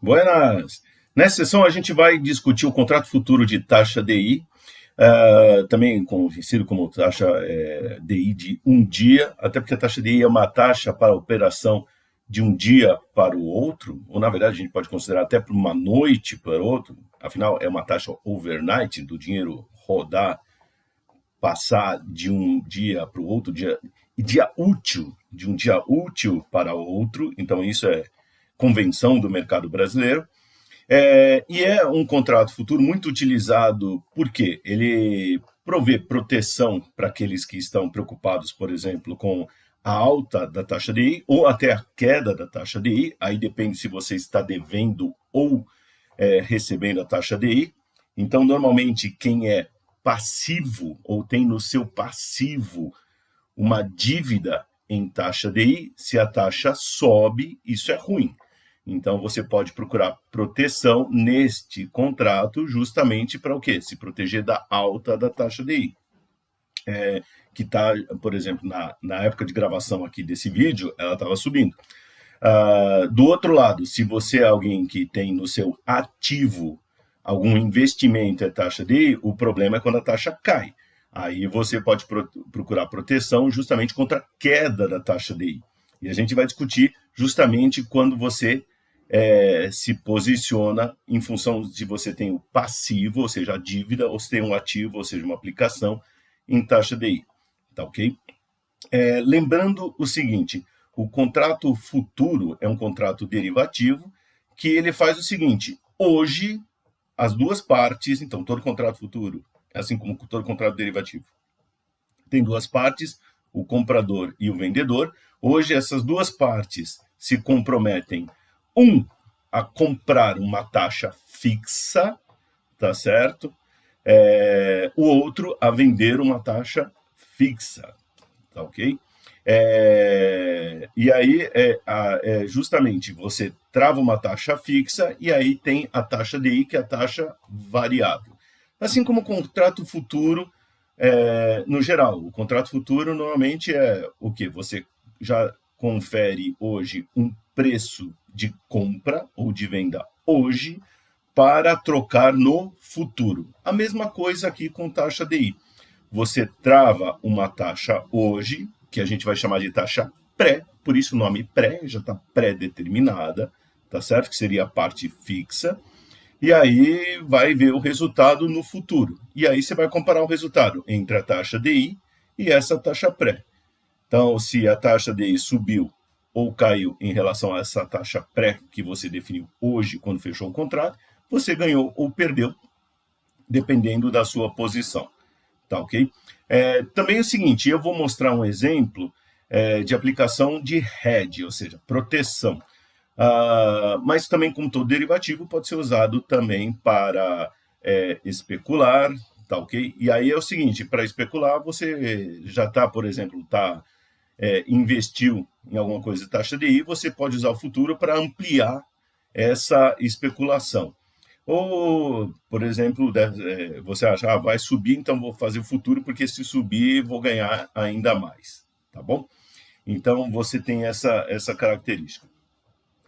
Buenas! Nessa sessão a gente vai discutir o contrato futuro de taxa DI, também conhecido como taxa DI de um dia, até porque a taxa DI é uma taxa para a operação de um dia para o outro, ou na verdade a gente pode considerar até para uma noite para o outro, afinal é uma taxa overnight do dinheiro rodar, passar de um dia para o outro dia, dia útil, de um dia útil para outro, então isso é convenção do mercado brasileiro. E é um contrato futuro muito utilizado porque ele provê proteção para aqueles que estão preocupados, por exemplo, com a alta da taxa DI ou até a queda da taxa DI, aí depende se você está devendo ou recebendo a taxa DI. Então, normalmente, quem é passivo ou tem no seu passivo uma dívida em taxa DI, se a taxa sobe, isso é ruim. Então, você pode procurar proteção neste contrato justamente para o quê? Se proteger da alta da taxa DI. Que está, por exemplo, na época de gravação aqui desse vídeo, ela estava subindo. Do outro lado, se você é alguém que tem no seu ativo algum investimento em taxa DI, o problema é quando a taxa cai. Aí você pode procurar proteção justamente contra a queda da taxa DI. E a gente vai discutir justamente quando você se posiciona em função de você tem o passivo, ou seja, a dívida, ou se tem um ativo, ou seja, uma aplicação em taxa DI. Tá ok? Lembrando o seguinte, o contrato futuro é um contrato derivativo que ele faz o seguinte, hoje as duas partes, então todo contrato futuro, assim como todo contrato derivativo, tem duas partes, o comprador e o vendedor. Hoje essas duas partes se comprometem, a comprar uma taxa fixa, tá certo? O outro a vender uma taxa fixa, tá ok? E aí, justamente, você trava uma taxa fixa e aí tem a taxa DI, que é a taxa variável. Assim como o contrato futuro, no geral, o contrato futuro normalmente é o que? Você já confere hoje um preço de compra ou de venda hoje para trocar no futuro. A mesma coisa aqui com taxa DI. Você trava uma taxa hoje, que a gente vai chamar de taxa pré, por isso o nome pré, já está pré-determinada, tá certo? Que seria a parte fixa. E aí vai ver o resultado no futuro. E aí você vai comparar o resultado entre a taxa DI e essa taxa pré. Então, se a taxa DI subiu ou caiu em relação a essa taxa pré que você definiu hoje, quando fechou o contrato, você ganhou ou perdeu, dependendo da sua posição. Tá ok? Também é o seguinte, eu vou mostrar um exemplo de aplicação de hedge, ou seja, proteção. Mas também, como todo derivativo, pode ser usado também para especular, tá ok? E aí é o seguinte, para especular, você já está, por exemplo, investiu em alguma coisa de taxa DI, você pode usar o futuro para ampliar essa especulação. Ou, por exemplo, você acha, vai subir, então vou fazer o futuro, porque se subir, vou ganhar ainda mais, tá bom? Então, você tem essa característica.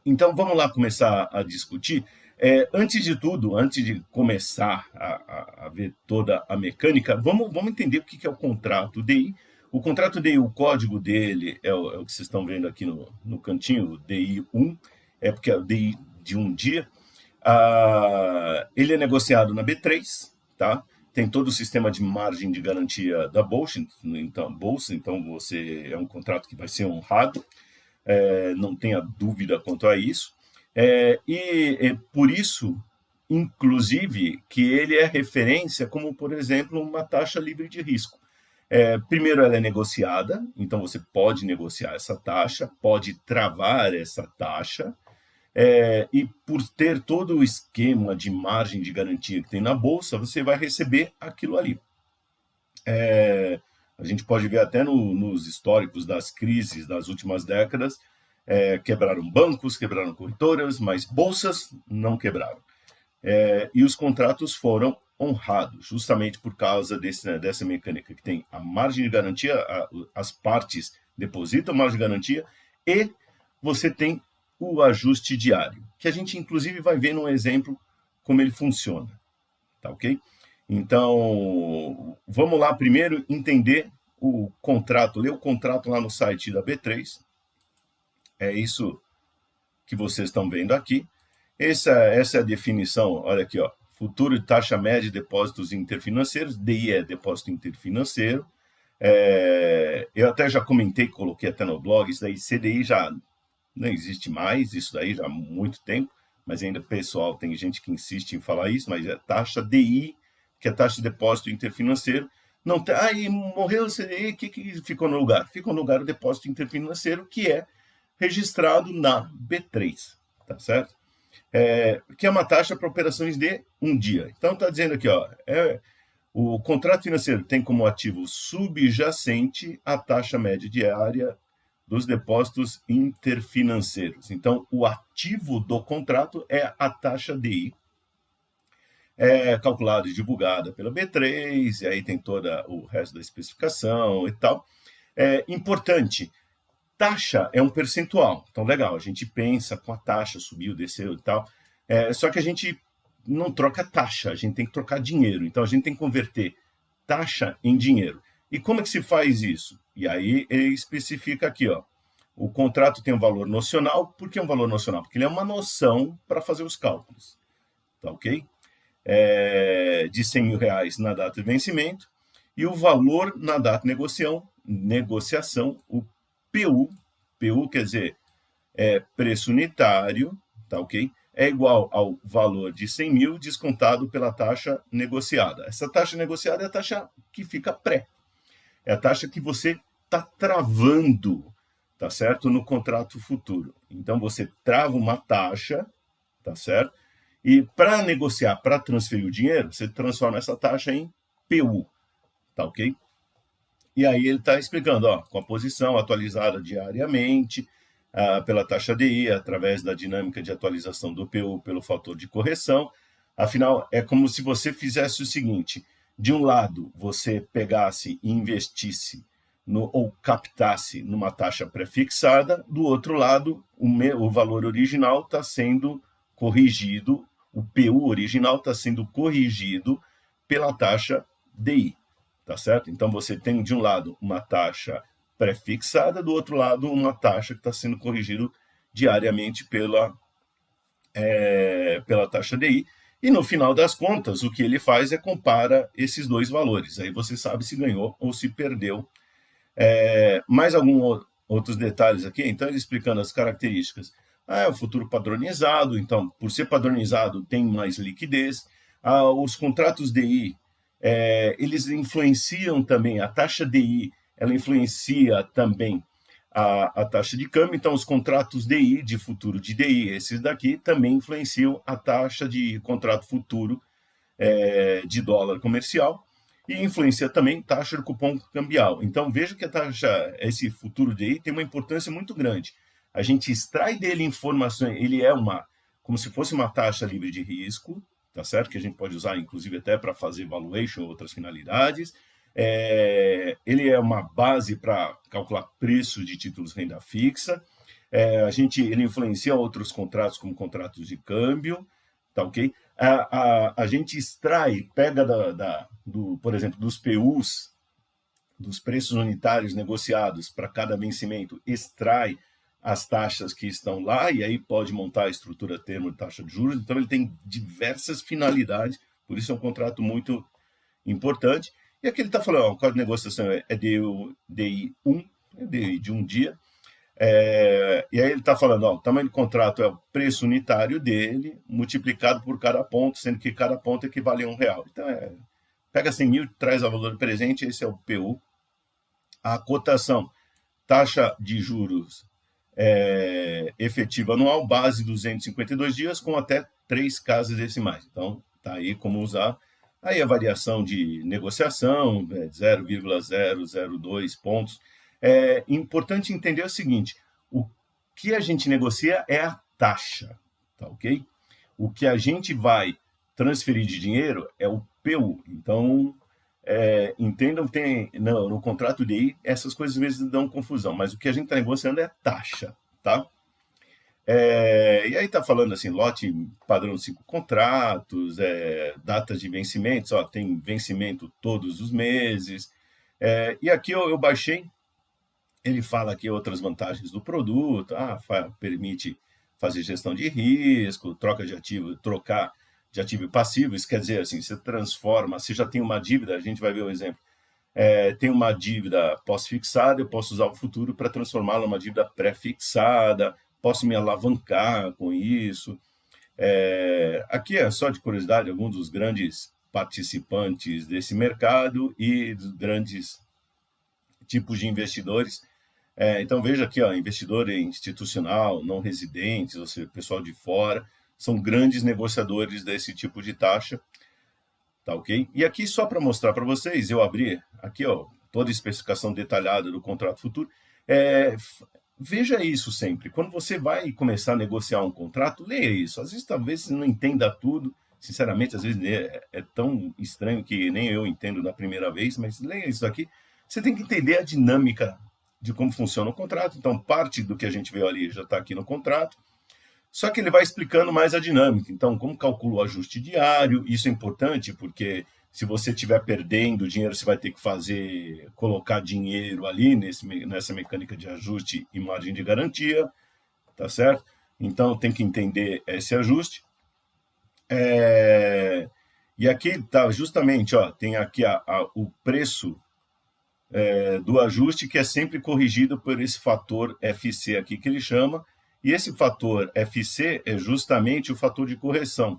Então, vamos lá começar a discutir. Antes de tudo, antes de começar a ver toda a mecânica, vamos entender o que é o contrato DI. O contrato DI, o código dele é o que vocês estão vendo aqui no cantinho, o DI1, porque é o DI de um dia. Ele é negociado na B3, tá? Tem todo o sistema de margem de garantia da bolsa, então você é um contrato que vai ser honrado, não tenha dúvida quanto a isso. Por isso, inclusive, que ele é referência como, por exemplo, uma taxa livre de risco. Primeiro, ela é negociada, então você pode negociar essa taxa, pode travar essa taxa, e por ter todo o esquema de margem de garantia que tem na bolsa, você vai receber aquilo ali. A gente pode ver até nos históricos das crises das últimas décadas, quebraram bancos, quebraram corretoras, mas bolsas não quebraram. E os contratos foram honrados, justamente por causa dessa mecânica que tem a margem de garantia, as partes depositam margem de garantia e você tem o ajuste diário, que a gente inclusive vai ver num exemplo como ele funciona, tá ok? Então, vamos lá primeiro entender o contrato, ler o contrato lá no site da B3, é isso que vocês estão vendo aqui. Essa é a definição, olha aqui, ó, futuro de taxa média de depósitos interfinanceiros, DI é depósito interfinanceiro. Eu até já comentei, coloquei até no blog, isso daí, CDI já não existe mais, isso daí já há muito tempo, mas ainda pessoal, tem gente que insiste em falar isso, mas é taxa DI, que é taxa de depósito interfinanceiro. Não tem, aí morreu o CDI, o que ficou no lugar? Ficou no lugar o depósito interfinanceiro, que é registrado na B3, tá certo? Que é uma taxa para operações de um dia. Então está dizendo aqui, ó, o contrato financeiro tem como ativo subjacente a taxa média diária dos depósitos interfinanceiros. Então, o ativo do contrato é a taxa DI, calculada e divulgada pela B3, e aí tem todo o resto da especificação e tal. Importante, taxa é um percentual, então legal, a gente pensa com a taxa, subiu, desceu e tal, só que a gente não troca taxa, a gente tem que trocar dinheiro, então a gente tem que converter taxa em dinheiro. E como é que se faz isso? E aí ele especifica aqui, ó, o contrato tem um valor nocional. Por que um valor nocional? Porque ele é uma noção para fazer os cálculos, tá ok? De R$100.000 na data de vencimento, e o valor na data de negociação, o PU quer dizer preço unitário, tá ok? É igual ao valor de 100 mil descontado pela taxa negociada. Essa taxa negociada é a taxa que fica pré. É a taxa que você está travando, tá certo? No contrato futuro. Então, você trava uma taxa, tá certo? E para negociar, para transferir o dinheiro, você transforma essa taxa em PU, tá ok? E aí ele está explicando, ó, com a posição atualizada diariamente, pela taxa DI, através da dinâmica de atualização do PU pelo fator de correção. Afinal, é como se você fizesse o seguinte, de um lado, você pegasse e investisse ou captasse numa taxa pré-fixada, do outro lado, o valor original está sendo corrigido, o PU original está sendo corrigido pela taxa DI, tá certo? Então, você tem, de um lado, uma taxa pré-fixada, do outro lado, uma taxa que está sendo corrigida diariamente pela taxa DI, e no final das contas, o que ele faz é compara esses dois valores, aí você sabe se ganhou ou se perdeu. Mais alguns outros detalhes aqui, então ele explicando as características. É o futuro padronizado, então, por ser padronizado, tem mais liquidez. Os contratos DI, eles influenciam também, a taxa DI, ela influencia também a taxa de câmbio, então os contratos DI, de futuro de DI, esses daqui, também influenciam a taxa de contrato futuro de dólar comercial, e influencia também taxa de cupom cambial. Então, veja que a taxa, esse futuro DI, tem uma importância muito grande. A gente extrai dele informações, ele é como se fosse uma taxa livre de risco, tá certo? Que a gente pode usar, inclusive, até para fazer valuation ou outras finalidades. Ele é uma base para calcular preços de títulos de renda fixa. Ele influencia outros contratos, como contratos de câmbio, tá ok? A gente extrai, pega por exemplo, dos PUs, dos preços unitários negociados para cada vencimento, extrai as taxas que estão lá, e aí pode montar a estrutura termo de taxa de juros. Então, ele tem diversas finalidades, por isso é um contrato muito importante. E aqui ele está falando, o código de negociação é DI1, é DI de um dia. E aí ele está falando, o tamanho do contrato é o preço unitário dele, multiplicado por cada ponto, sendo que cada ponto equivale a R$1. Então, pega 100 mil, traz o valor presente, esse é o PU. A cotação, taxa de juros efetiva anual, base 252 dias, com até 3 casas decimais. Então, tá aí como usar. Aí a variação de negociação, 0,002 pontos. É importante entender o seguinte, o que a gente negocia é a taxa, tá ok? O que a gente vai transferir de dinheiro é o PU. Então, entendam, no contrato DI, essas coisas às vezes dão confusão, mas o que a gente está negociando é taxa, tá? E aí está falando assim, lote padrão 5 contratos, datas de vencimentos, ó, tem vencimento todos os meses. E aqui eu baixei, ele fala aqui outras vantagens do produto, permite fazer gestão de risco, trocar de ativo e passivo, isso quer dizer assim, você transforma, você já tem uma dívida, a gente vai ver o exemplo, tem uma dívida pós-fixada, eu posso usar o futuro para transformá-la numa dívida pré-fixada, posso me alavancar com isso. Aqui é só de curiosidade, alguns dos grandes participantes desse mercado e dos grandes tipos de investidores. Então veja aqui, ó, investidor institucional, não residentes, ou seja, pessoal de fora, são grandes negociadores desse tipo de taxa. Tá ok? E aqui, só para mostrar para vocês, eu abri aqui, ó, toda a especificação detalhada do contrato futuro. Veja isso sempre. Quando você vai começar a negociar um contrato, leia isso. Às vezes, talvez você não entenda tudo. Sinceramente, às vezes é tão estranho que nem eu entendo na primeira vez, mas leia isso aqui. Você tem que entender a dinâmica de como funciona o contrato. Então, parte do que a gente viu ali já está aqui no contrato. Só que ele vai explicando mais a dinâmica. Então, como calcula o ajuste diário, isso é importante, porque se você estiver perdendo dinheiro, você vai ter que colocar dinheiro ali nessa mecânica de ajuste e margem de garantia, tá certo? Então, tem que entender esse ajuste. E aqui tá justamente, ó, tem aqui o preço do ajuste, que é sempre corrigido por esse fator FC aqui que ele chama. E esse fator FC é justamente o fator de correção,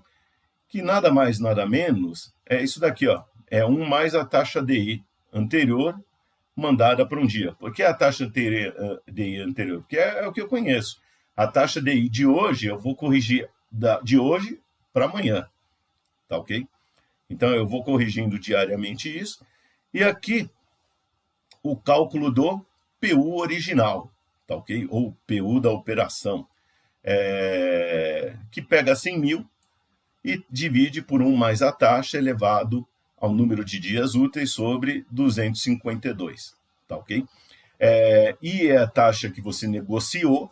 que nada mais, nada menos é isso daqui, ó. É 1 mais a taxa DI anterior mandada para um dia. Por que a taxa DI anterior? Porque é o que eu conheço. A taxa DI de hoje, eu vou corrigir de hoje para amanhã. Tá ok? Então, eu vou corrigindo diariamente isso. E aqui, o cálculo do PU original. Tá ok? Ou PU da operação, que pega 100 mil e divide por 1 mais a taxa elevado ao número de dias úteis sobre 252, tá ok? E é a taxa que você negociou,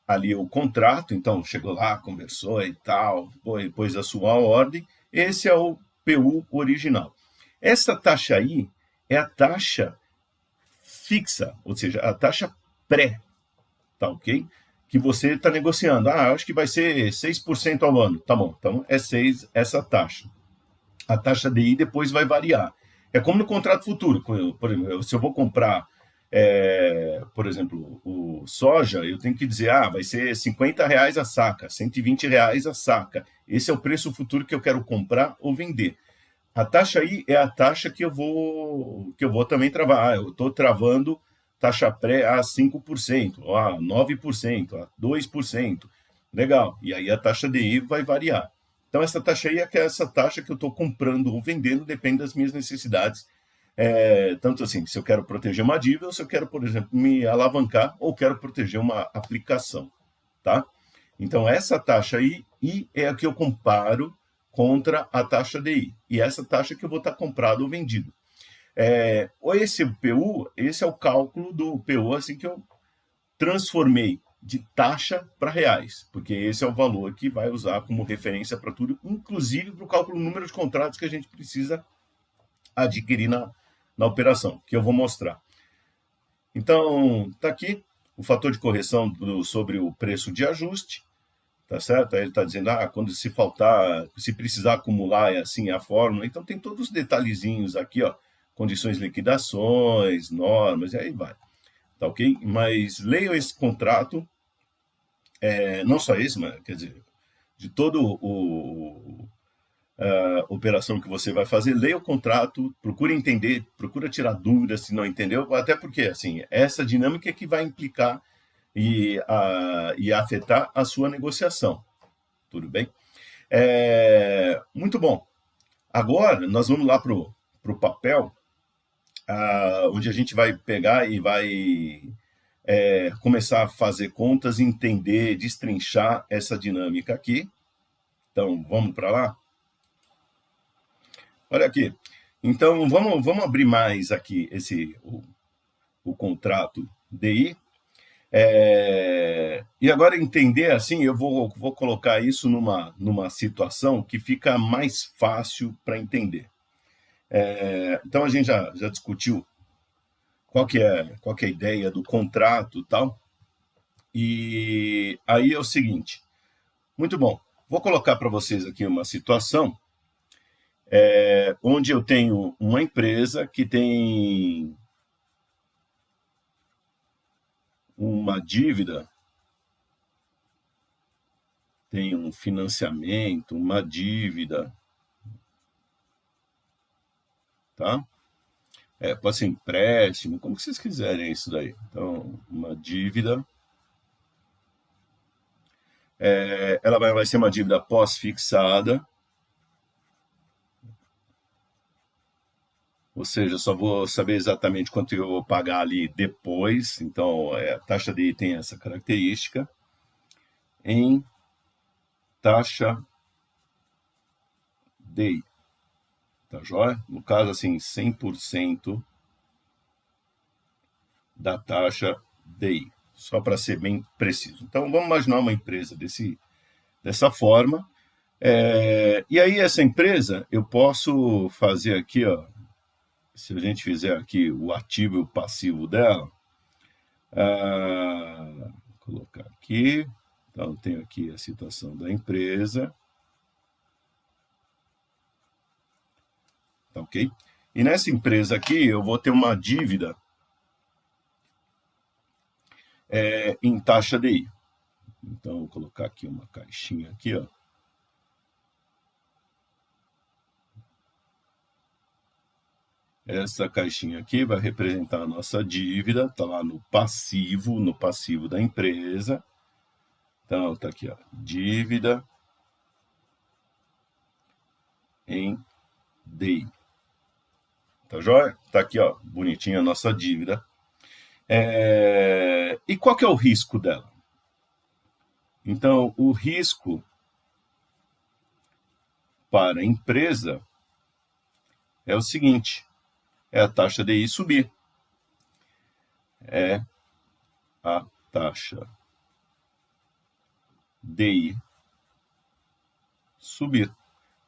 ali o contrato, então chegou lá, conversou e tal, pôs a sua ordem, esse é o PU original. Essa taxa aí é a taxa fixa, ou seja, a taxa pré, tá ok? Que você está negociando. Acho que vai ser 6% ao ano. Tá bom, então é 6 essa taxa. A taxa DI depois vai variar. É como no contrato futuro. Por exemplo, se eu vou comprar, por exemplo, o soja, eu tenho que dizer, vai ser R$ 50 a saca, R$ 120 a saca. Esse é o preço futuro que eu quero comprar ou vender. A taxa aí é a taxa que eu vou também travar. Eu estou travando taxa pré a 5%, a 9%, a 2%. Legal. E aí a taxa DI vai variar. Então, essa taxa aí é essa taxa que eu estou comprando ou vendendo, depende das minhas necessidades. Tanto assim, se eu quero proteger uma dívida, ou se eu quero, por exemplo, me alavancar, ou quero proteger uma aplicação. Tá? Então, essa taxa aí é a que eu comparo contra a taxa DI. E essa taxa que eu vou estar comprado ou vendido. Esse PU, esse é o cálculo do PU, assim que eu transformei de taxa para reais, porque esse é o valor que vai usar como referência para tudo, inclusive para o cálculo do número de contratos que a gente precisa adquirir na operação, que eu vou mostrar. Então, está aqui o fator de correção sobre o preço de ajuste, tá certo? Aí ele está dizendo, quando se faltar, se precisar acumular, é assim a fórmula. Então, tem todos os detalhezinhos aqui, ó, condições de liquidações, normas, e aí vai. Tá ok? Mas leiam esse contrato, não só esse, mas, quer dizer, de toda a operação que você vai fazer, leia o contrato, procure entender, procura tirar dúvidas se não entendeu, até porque, assim, essa dinâmica é que vai implicar e afetar a sua negociação. Tudo bem? Muito bom. Agora, nós vamos lá para o papel, onde a gente vai pegar e vai começar a fazer contas, entender, destrinchar essa dinâmica aqui. Então, vamos para lá? Olha aqui. Então, vamos abrir mais aqui o contrato DI. E agora entender assim, eu vou colocar isso numa situação que fica mais fácil para entender. Então a gente já discutiu qual que é a ideia do contrato e tal. E aí é o seguinte, muito bom, vou colocar para vocês aqui uma situação onde eu tenho uma empresa que tem uma dívida, tem um financiamento, uma dívida, tá? Pode ser empréstimo, como que vocês quiserem isso daí. Então, uma dívida, ela vai ser uma dívida pós-fixada, ou seja, só vou saber exatamente quanto eu vou pagar ali depois. Então, a taxa DI tem essa característica. Em taxa DI. Tá joia? No caso, assim, 100% da taxa DI. Só para ser bem preciso. Então, vamos imaginar uma empresa dessa forma. E aí, essa empresa, eu posso fazer aqui, ó, se a gente fizer aqui o ativo e o passivo dela, vou colocar aqui, então tenho aqui a situação da empresa, tá ok? E nessa empresa aqui eu vou ter uma dívida em taxa DI. Então vou colocar aqui uma caixinha aqui, ó. Essa caixinha aqui vai representar a nossa dívida, está lá no passivo da empresa. Então, está aqui, ó, dívida em DI. Tá joia? Está aqui, ó, bonitinha a nossa dívida. E qual que é o risco dela? Então, o risco para a empresa é o seguinte, é a taxa DI subir. É a taxa DI subir.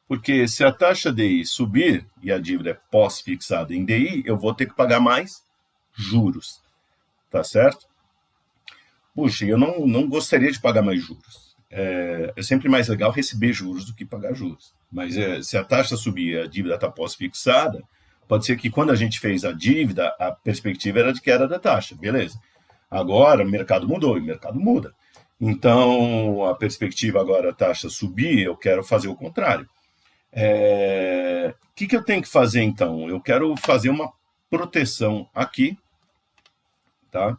Porque se a taxa DI subir e a dívida é pós-fixada em DI, eu vou ter que pagar mais juros. Tá certo? Puxa, eu não gostaria de pagar mais juros. É sempre mais legal receber juros do que pagar juros. Mas se a taxa subir e a dívida está pós-fixada, pode ser que quando a gente fez a dívida, a perspectiva era de queda da taxa, beleza. Agora o mercado mudou e o mercado muda. Então, a perspectiva agora, a taxa subir, eu quero fazer o contrário. O que eu tenho que fazer, então? Eu quero fazer uma proteção aqui, tá?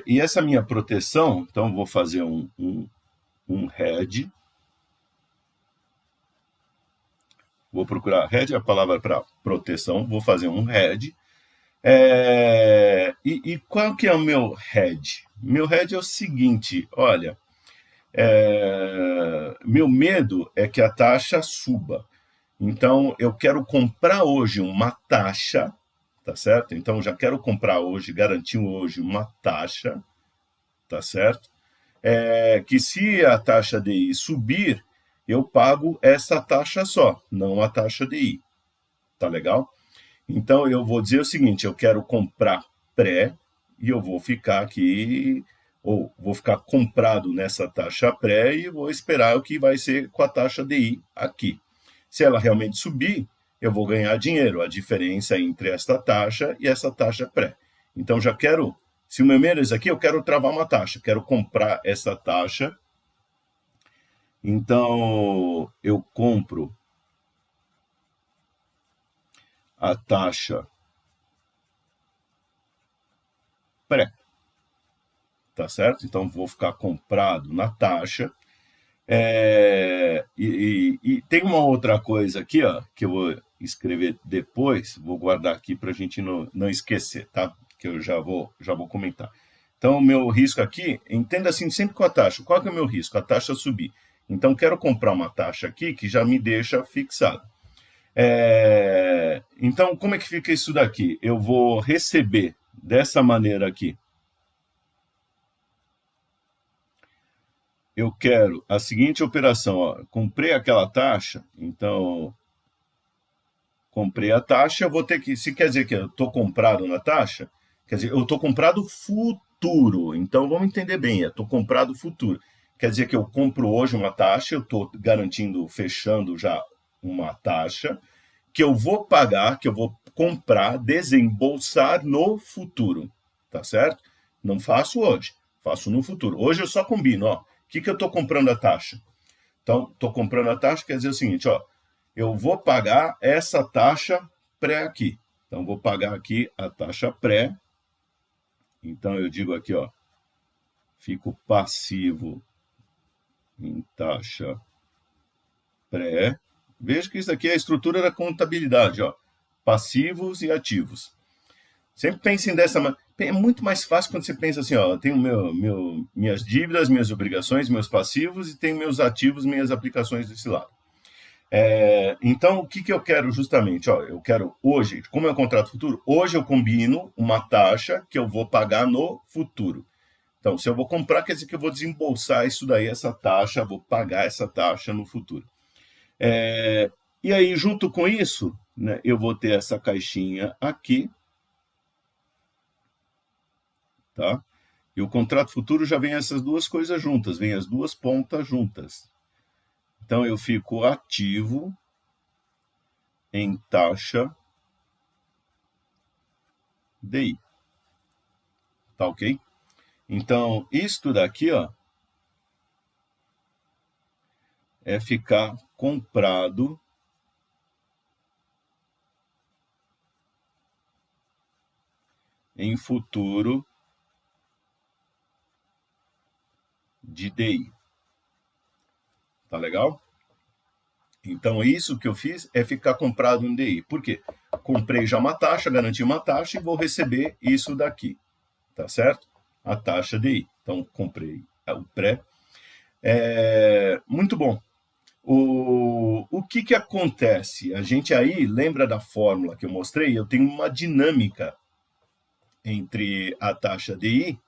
E essa minha proteção, então, vou fazer um hedge. Vou procurar hedge, a palavra para proteção, vou fazer um hedge. E qual que é o meu hedge? Meu hedge é o seguinte, olha, meu medo é que a taxa suba. Então, eu quero comprar hoje uma taxa, tá certo? Então, já quero comprar hoje, garantir hoje uma taxa, tá certo? Que se a taxa DI subir, eu pago essa taxa só, não a taxa DI. Tá legal? Então, eu vou dizer o seguinte, eu quero comprar pré e eu vou ficar aqui, ou vou ficar comprado nessa taxa pré e vou esperar o que vai ser com a taxa DI aqui. Se ela realmente subir, eu vou ganhar dinheiro, a diferença entre esta taxa e essa taxa pré. Então, já quero, se o meu menos aqui, eu quero travar uma taxa, quero comprar essa taxa. Então, eu compro a taxa pré, tá certo? Então, vou ficar comprado na taxa. E tem uma outra coisa aqui, ó, que eu vou escrever depois, vou guardar aqui para a gente não esquecer, tá? Que eu já vou comentar. Então, o meu risco aqui, entenda assim, sempre com a taxa. Qual que é o meu risco? A taxa subir. Então, quero comprar uma taxa aqui que já me deixa fixado. Então, como é que fica isso daqui? Eu vou receber dessa maneira aqui eu quero a seguinte operação, ó, comprei aquela taxa, então comprei a taxa, eu vou ter que, se quer dizer que eu estou comprado na taxa, quer dizer, eu estou comprado futuro, então vamos entender bem, eu estou comprado futuro, quer dizer que eu compro hoje uma taxa, eu estou garantindo, fechando já uma taxa, que eu vou pagar, que eu vou comprar, desembolsar no futuro, tá certo? Não faço hoje, faço no futuro. Hoje eu só combino, ó, o que eu estou comprando a taxa? Então, estou comprando a taxa, quer dizer o seguinte, ó, eu vou pagar essa taxa pré aqui. Então, vou pagar aqui a taxa pré. Então, eu digo aqui, ó, fico passivo em taxa pré. Veja que isso aqui é a estrutura da contabilidade, ó, passivos e ativos. Sempre pensem dessa maneira. É muito mais fácil quando você pensa assim, ó, eu tenho minhas dívidas, minhas obrigações, meus passivos e tenho meus ativos, minhas aplicações desse lado. Então, o que eu quero justamente? Ó, eu quero hoje, como é um contrato futuro, hoje eu combino uma taxa que eu vou pagar no futuro. Então, se eu vou comprar, quer dizer que eu vou desembolsar isso daí, essa taxa, vou pagar essa taxa no futuro. E aí, junto com isso, né, eu vou ter essa caixinha aqui, tá? E o contrato futuro já vem essas duas coisas juntas, vem as duas pontas juntas. Então, eu fico ativo em taxa DI. Tá ok? Então, isto daqui, ó, é ficar comprado em futuro de DI. Tá legal? Então, isso que eu fiz é ficar comprado em DI. Por quê? Comprei já uma taxa, garanti uma taxa e vou receber isso daqui. Tá certo? A taxa DI. Então, comprei o pré. Muito bom. O que acontece? A gente aí, lembra da fórmula que eu mostrei? Eu tenho uma dinâmica entre a taxa DI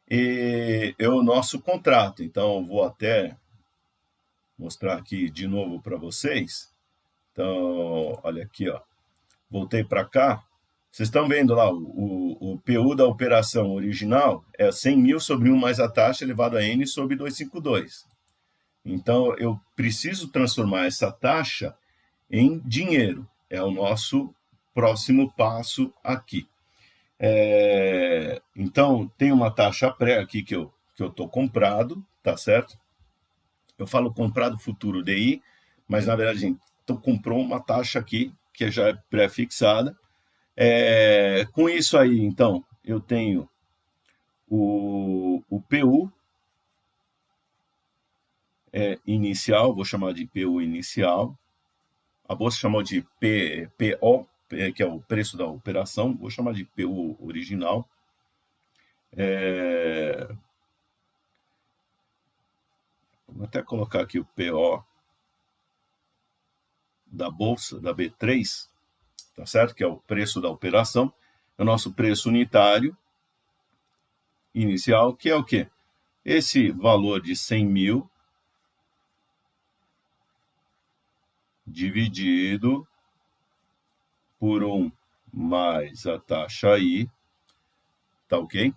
e o nosso contrato. Então, vou até mostrar aqui de novo para vocês. Então, olha aqui, ó. Voltei para cá. Vocês estão vendo lá, o PU da operação original é 100 mil sobre 1 mais a taxa elevado a N sobre 252. Então, eu preciso transformar essa taxa em dinheiro. É o nosso próximo passo aqui. Então, tem uma taxa pré aqui que eu estou comprado, tá certo? Eu falo comprado futuro DI, mas na verdade, a gente comprou uma taxa aqui que já é pré-fixada. Com isso aí, então, eu tenho o PU inicial, vou chamar de PU inicial. A bolsa chamou de PO, que é o preço da operação, vou chamar de PU original. Vou até colocar aqui o PO da bolsa, da B3, tá certo? Que é o preço da operação. É o nosso preço unitário inicial, que é o quê? Esse valor de 100 mil dividido por 1 mais a taxa I, tá ok?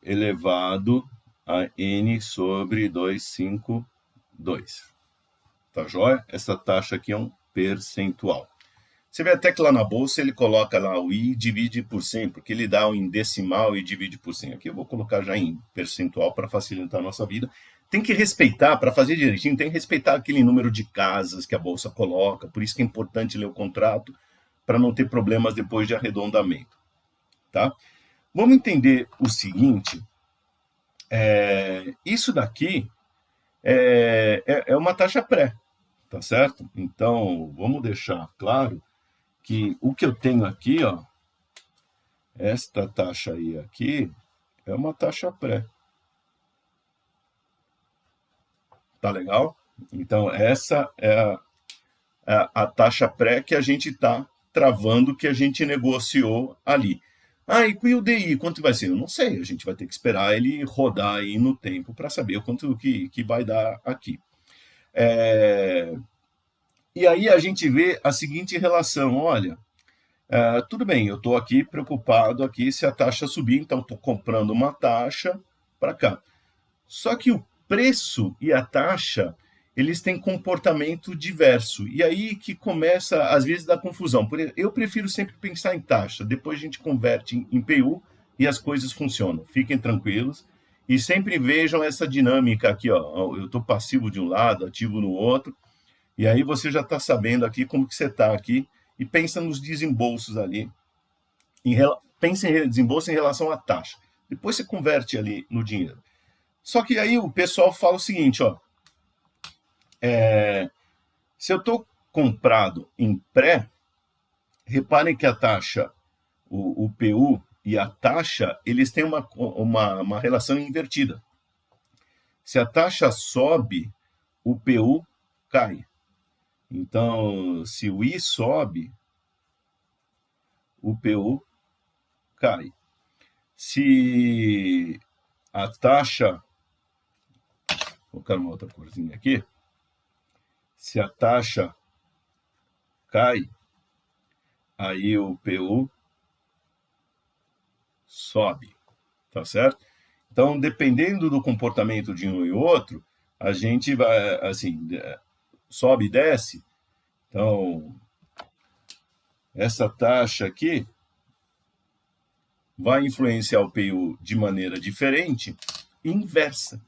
Elevado a N sobre 252. Tá joia? Essa taxa aqui é um percentual. Você vê até que lá na bolsa ele coloca lá o I e divide por 100, porque ele dá em decimal e divide por 100. Aqui eu vou colocar já em percentual para facilitar a nossa vida. Tem que respeitar, para fazer direitinho, tem que respeitar aquele número de casas que a bolsa coloca, por isso que é importante ler o contrato, para não ter problemas depois de arredondamento. Tá? Vamos entender o seguinte, isso daqui é uma taxa pré, tá certo? Então, vamos deixar claro que o que eu tenho aqui, ó, esta taxa aí aqui, é uma taxa pré. Tá legal? Então, essa é a taxa pré que a gente está travando, que a gente negociou ali. Ah, e o DI, quanto vai ser? Eu não sei, a gente vai ter que esperar ele rodar aí no tempo para saber o quanto que vai dar aqui. E aí a gente vê a seguinte relação, olha, tudo bem, eu estou aqui preocupado aqui se a taxa subir, então estou comprando uma taxa para cá. Só que o preço e a taxa, eles têm comportamento diverso. E aí que começa, às vezes, da confusão. Eu prefiro sempre pensar em taxa, depois a gente converte em PU e as coisas funcionam. Fiquem tranquilos. E sempre vejam essa dinâmica aqui, ó. Eu estou passivo de um lado, ativo no outro. E aí você já está sabendo aqui como que você está aqui. E pensa nos desembolsos ali. Pensa em desembolso em relação à taxa. Depois você converte ali no dinheiro. Só que aí o pessoal fala o seguinte, ó, se eu estou comprado em pré, reparem que a taxa, o PU e a taxa, eles têm uma relação invertida. Se a taxa sobe, o PU cai. Então, se o I sobe, o PU cai. Se a taxa, vou colocar uma outra corzinha aqui, se a taxa cai, aí o PU sobe, tá certo? Então, dependendo do comportamento de um e outro, a gente vai, assim, sobe e desce. Então, essa taxa aqui vai influenciar o PU de maneira diferente, inversa.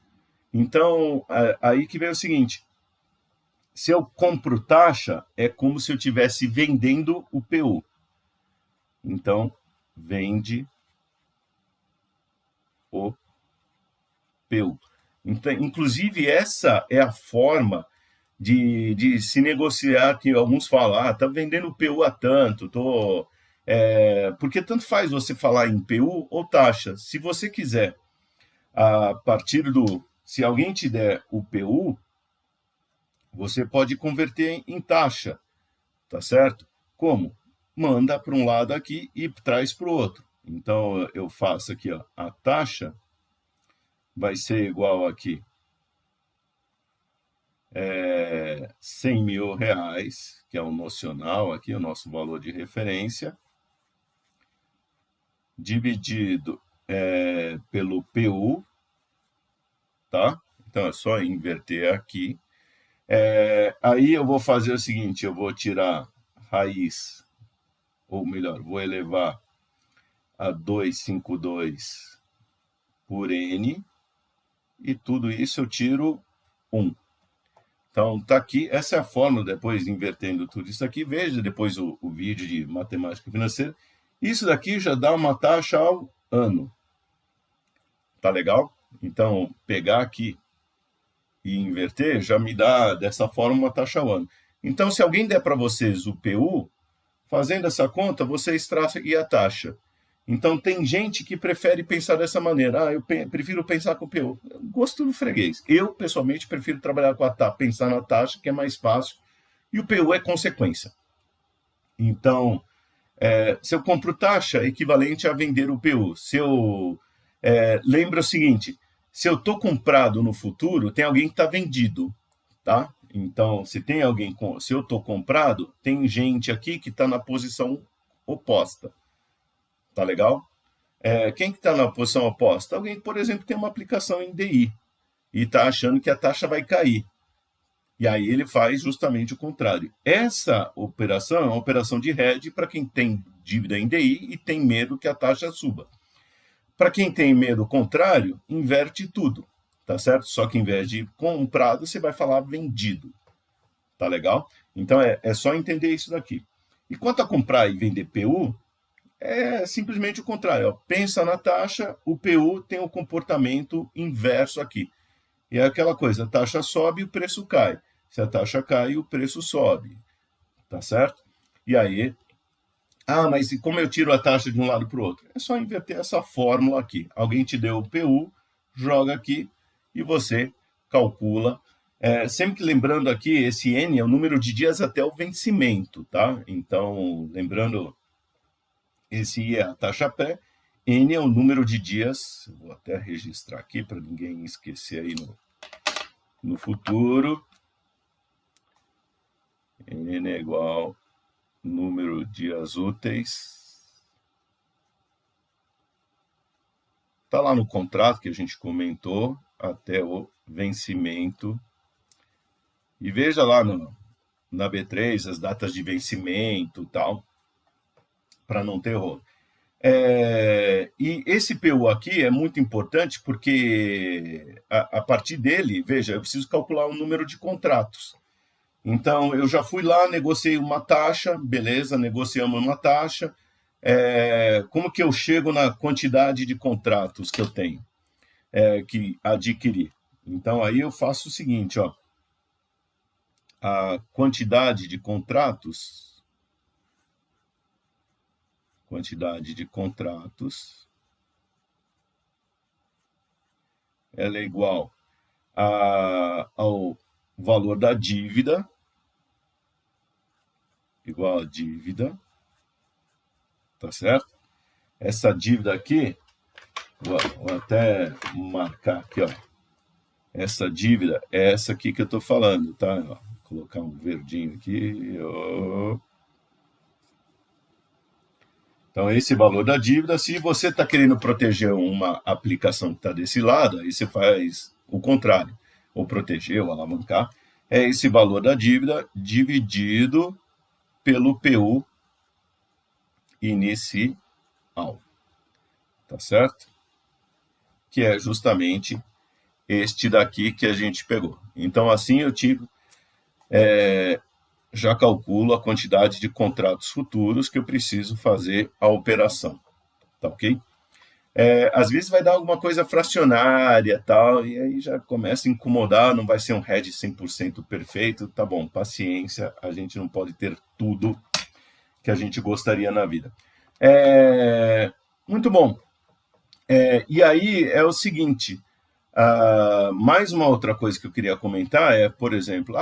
Então, aí que vem o seguinte, se eu compro taxa, é como se eu estivesse vendendo o PU. Então, vende o PU. Então, inclusive, essa é a forma de se negociar, que alguns falam, tá vendendo o PU a tanto, porque tanto faz você falar em PU ou taxa. Se você quiser, a partir do... Se alguém te der o PU, você pode converter em taxa, tá certo? Como? Manda para um lado aqui e traz para o outro. Então, eu faço aqui, ó, a taxa vai ser igual aqui 100 mil reais, que é o nocional aqui, o nosso valor de referência, dividido pelo PU, tá? Então, é só inverter aqui. Aí eu vou fazer o seguinte, eu vou tirar raiz, ou melhor, vou elevar a 252 por N, e tudo isso eu tiro 1. Então, tá aqui, essa é a fórmula, depois invertendo tudo isso aqui, veja depois o vídeo de matemática financeira. Isso daqui já dá uma taxa ao ano. Tá legal? Então, pegar aqui e inverter já me dá, dessa forma, uma taxa ao ano. Então, se alguém der para vocês o PU, fazendo essa conta, vocês traçam aqui a taxa. Então, tem gente que prefere pensar dessa maneira. Eu prefiro pensar com o PU. Gosto do freguês. Eu, pessoalmente, prefiro trabalhar com a taxa, pensar na taxa, que é mais fácil. E o PU é consequência. Então, se eu compro taxa, é equivalente a vender o PU. Lembra o seguinte, se eu estou comprado no futuro, tem alguém que está vendido, tá? Então, se eu estou comprado, tem gente aqui que está na posição oposta. Tá legal? Quem que está na posição oposta? Alguém, por exemplo, tem uma aplicação em DI e está achando que a taxa vai cair. E aí ele faz justamente o contrário. Essa operação é uma operação de hedge para quem tem dívida em DI e tem medo que a taxa suba. Para quem tem medo contrário, inverte tudo, tá certo? Só que em vez de comprado, você vai falar vendido. Tá legal? Então é só entender isso daqui. E quanto a comprar e vender PU, é simplesmente o contrário. Ó. Pensa na taxa, o PU tem o comportamento inverso aqui. E é aquela coisa, a taxa sobe, o preço cai. Se a taxa cai, o preço sobe. Tá certo? E aí, mas e como eu tiro a taxa de um lado para o outro? É só inverter essa fórmula aqui. Alguém te deu o PU, joga aqui e você calcula. Sempre lembrando aqui, esse N é o número de dias até o vencimento, tá? Então, lembrando, esse I é a taxa pré N é o número de dias, vou até registrar aqui para ninguém esquecer aí no futuro. N é igual número de dias úteis. Está lá no contrato que a gente comentou, até o vencimento. E veja lá na B3 as datas de vencimento e tal, para não ter rolo. E esse PU aqui é muito importante porque a partir dele, veja, eu preciso calcular o número de contratos. Então, eu já fui lá, negociei uma taxa, beleza, negociamos uma taxa. Como que eu chego na quantidade de contratos que eu tenho, que adquiri? Então, aí eu faço o seguinte, ó, a quantidade de contratos, ela é igual ao valor da dívida, igual a dívida, tá certo? Essa dívida aqui, vou até marcar aqui, ó. Essa dívida é essa aqui que eu estou falando, tá? Ó, vou colocar um verdinho aqui. Ó. Então, esse valor da dívida, se você está querendo proteger uma aplicação que está desse lado, aí você faz o contrário, ou proteger, ou alavancar, é esse valor da dívida dividido pelo PU inicial, tá certo? Que é justamente este daqui que a gente pegou. Então, assim eu já calculo a quantidade de contratos futuros que eu preciso fazer a operação, tá ok? Às vezes vai dar alguma coisa fracionária tal, e aí já começa a incomodar, não vai ser um hedge 100% perfeito, tá bom, paciência, a gente não pode ter tudo que a gente gostaria na vida. Muito bom. E aí é o seguinte, mais uma outra coisa que eu queria comentar é, por exemplo,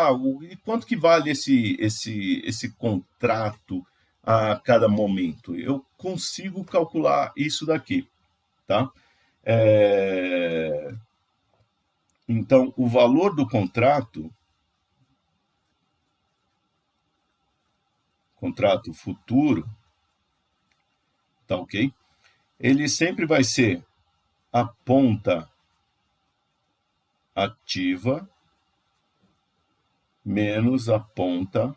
quanto que vale esse contrato a cada momento? Eu consigo calcular isso daqui, tá? Então, o valor do contrato futuro, tá ok? Ele sempre vai ser a ponta ativa menos a ponta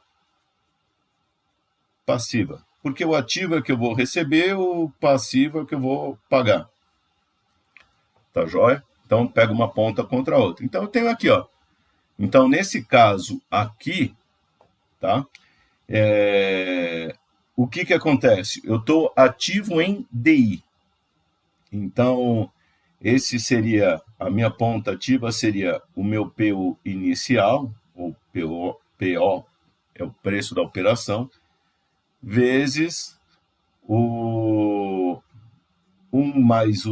passiva. Porque o ativo é que eu vou receber, o passivo é que eu vou pagar. Tá joia? Então, pego uma ponta contra a outra. Então, eu tenho aqui, ó. Então, nesse caso aqui, tá? O que acontece? Eu estou ativo em DI. Então, esse seria, a minha ponta ativa seria o meu PO inicial, ou PO é o preço da operação, vezes o 1 mais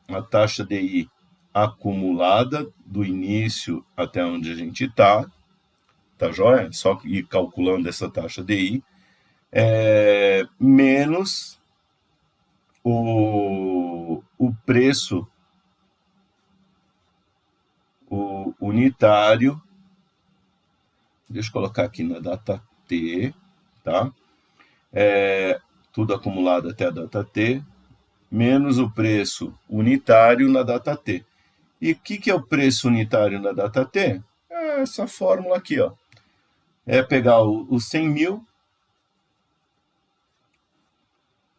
a taxa DI acumulada do início até onde a gente está, tá joia? Só ir calculando essa taxa DI, menos o preço unitário, deixa eu colocar aqui na data T, tá? Tudo acumulado até a data T, menos o preço unitário na data T. E o que é o preço unitário na data T? É essa fórmula aqui, ó. É pegar os 100 mil,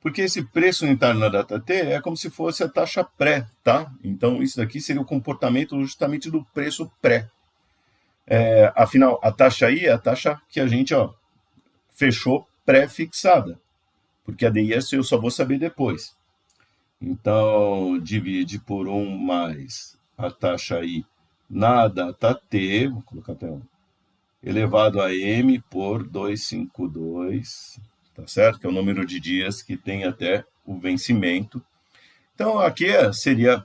porque esse preço unitário na data T é como se fosse a taxa pré, tá? Então, isso daqui seria o comportamento justamente do preço pré. Afinal, a taxa I é a taxa que a gente fechou pré-fixada, porque a DI eu só vou saber depois. Então, divide por 1 mais a taxa I na data T, vou colocar até 1, elevado a M por 252, tá certo? Que é o número de dias que tem até o vencimento. Então, aqui seria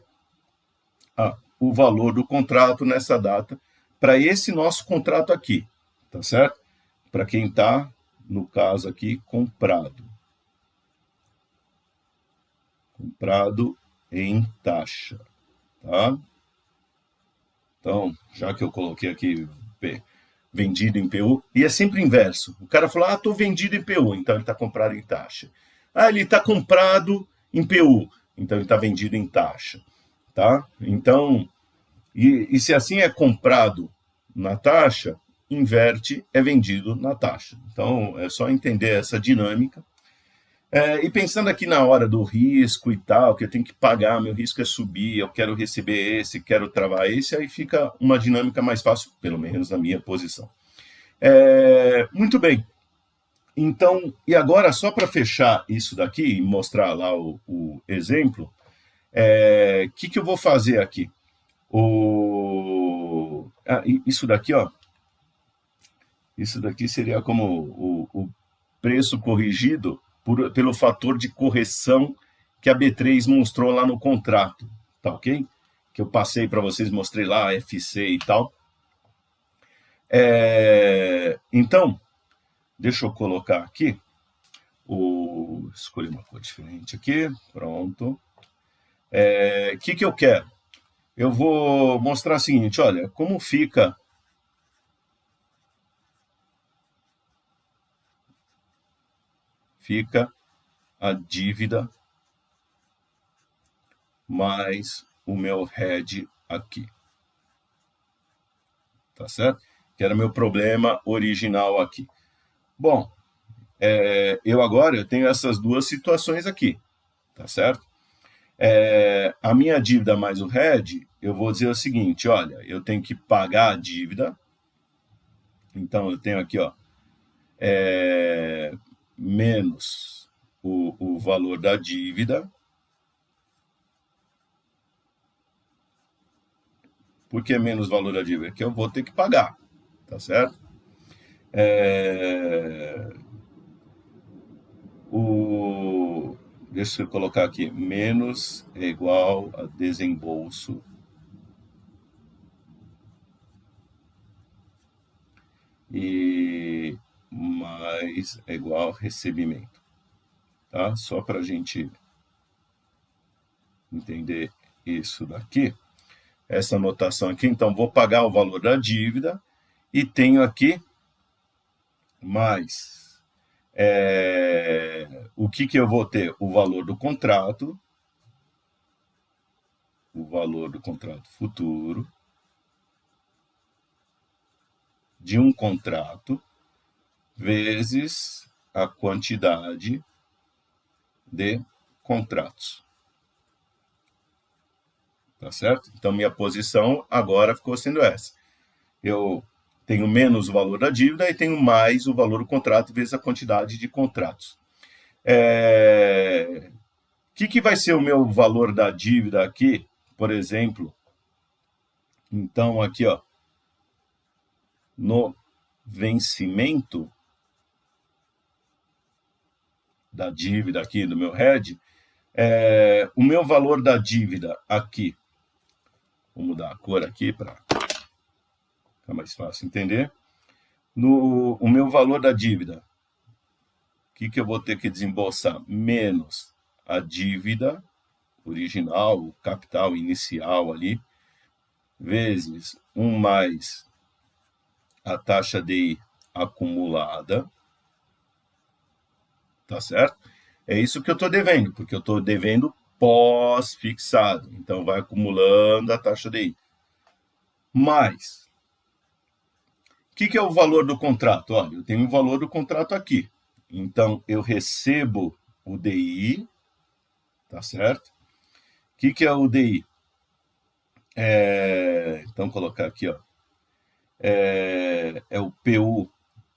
o valor do contrato nessa data para esse nosso contrato aqui, tá certo? Para quem está, no caso aqui, comprado. comprado em taxa, tá? Então, já que eu coloquei aqui vendido em PU, e é sempre inverso. O cara falou, estou vendido em PU, então ele está comprado em taxa. Ele está comprado em PU, então ele está vendido em taxa, tá? Então, e se assim é comprado na taxa, inverte, é vendido na taxa. Então, é só entender essa dinâmica. E pensando aqui na hora do risco e tal, que eu tenho que pagar, meu risco é subir, eu quero receber esse, quero travar esse, aí fica uma dinâmica mais fácil, pelo menos na minha posição. Muito bem. Então, e agora, só para fechar isso daqui e mostrar lá o exemplo, que eu vou fazer aqui? Isso daqui, ó. Isso daqui seria como o preço corrigido pelo fator de correção que a B3 mostrou lá no contrato, tá ok? Que eu passei para vocês, mostrei lá, FC e tal. Então, deixa eu colocar aqui, escolhi uma cor diferente aqui, pronto. O que eu quero? Eu vou mostrar o seguinte, olha, como fica a dívida mais o meu head aqui. Tá certo? Que era meu problema original aqui. Bom, eu tenho essas duas situações aqui, tá certo? A minha dívida mais o head, eu vou dizer o seguinte, olha, eu tenho que pagar a dívida, então eu tenho aqui, ó, menos o valor da dívida. Por que menos valor da dívida? Que eu vou ter que pagar, tá certo? Deixa eu colocar aqui, menos é igual a desembolso e mais é igual a recebimento, tá? Só para a gente entender isso daqui, essa anotação aqui, então vou pagar o valor da dívida e tenho aqui mais o que eu vou ter? O valor do contrato, o valor do contrato futuro de um contrato vezes a quantidade de contratos. Tá certo? Então, minha posição agora ficou sendo essa. Eu tenho menos o valor da dívida e tenho mais o valor do contrato vezes a quantidade de contratos. Que vai ser o meu valor da dívida aqui, por exemplo? Então, aqui, ó, no vencimento da dívida aqui do meu head, o meu valor da dívida aqui, vou mudar a cor aqui para ficar mais fácil entender. O meu valor da dívida, o que eu vou ter que desembolsar? Menos a dívida original, o capital inicial ali, vezes 1 mais a taxa DI acumulada, tá certo? É isso que eu estou devendo, porque eu estou devendo pós-fixado. Então, vai acumulando a taxa DI. Mais, o que é o valor do contrato? Olha, eu tenho o valor do contrato aqui. Então, eu recebo o DI, tá certo? O que é o DI? Então, colocar aqui, ó. É o PU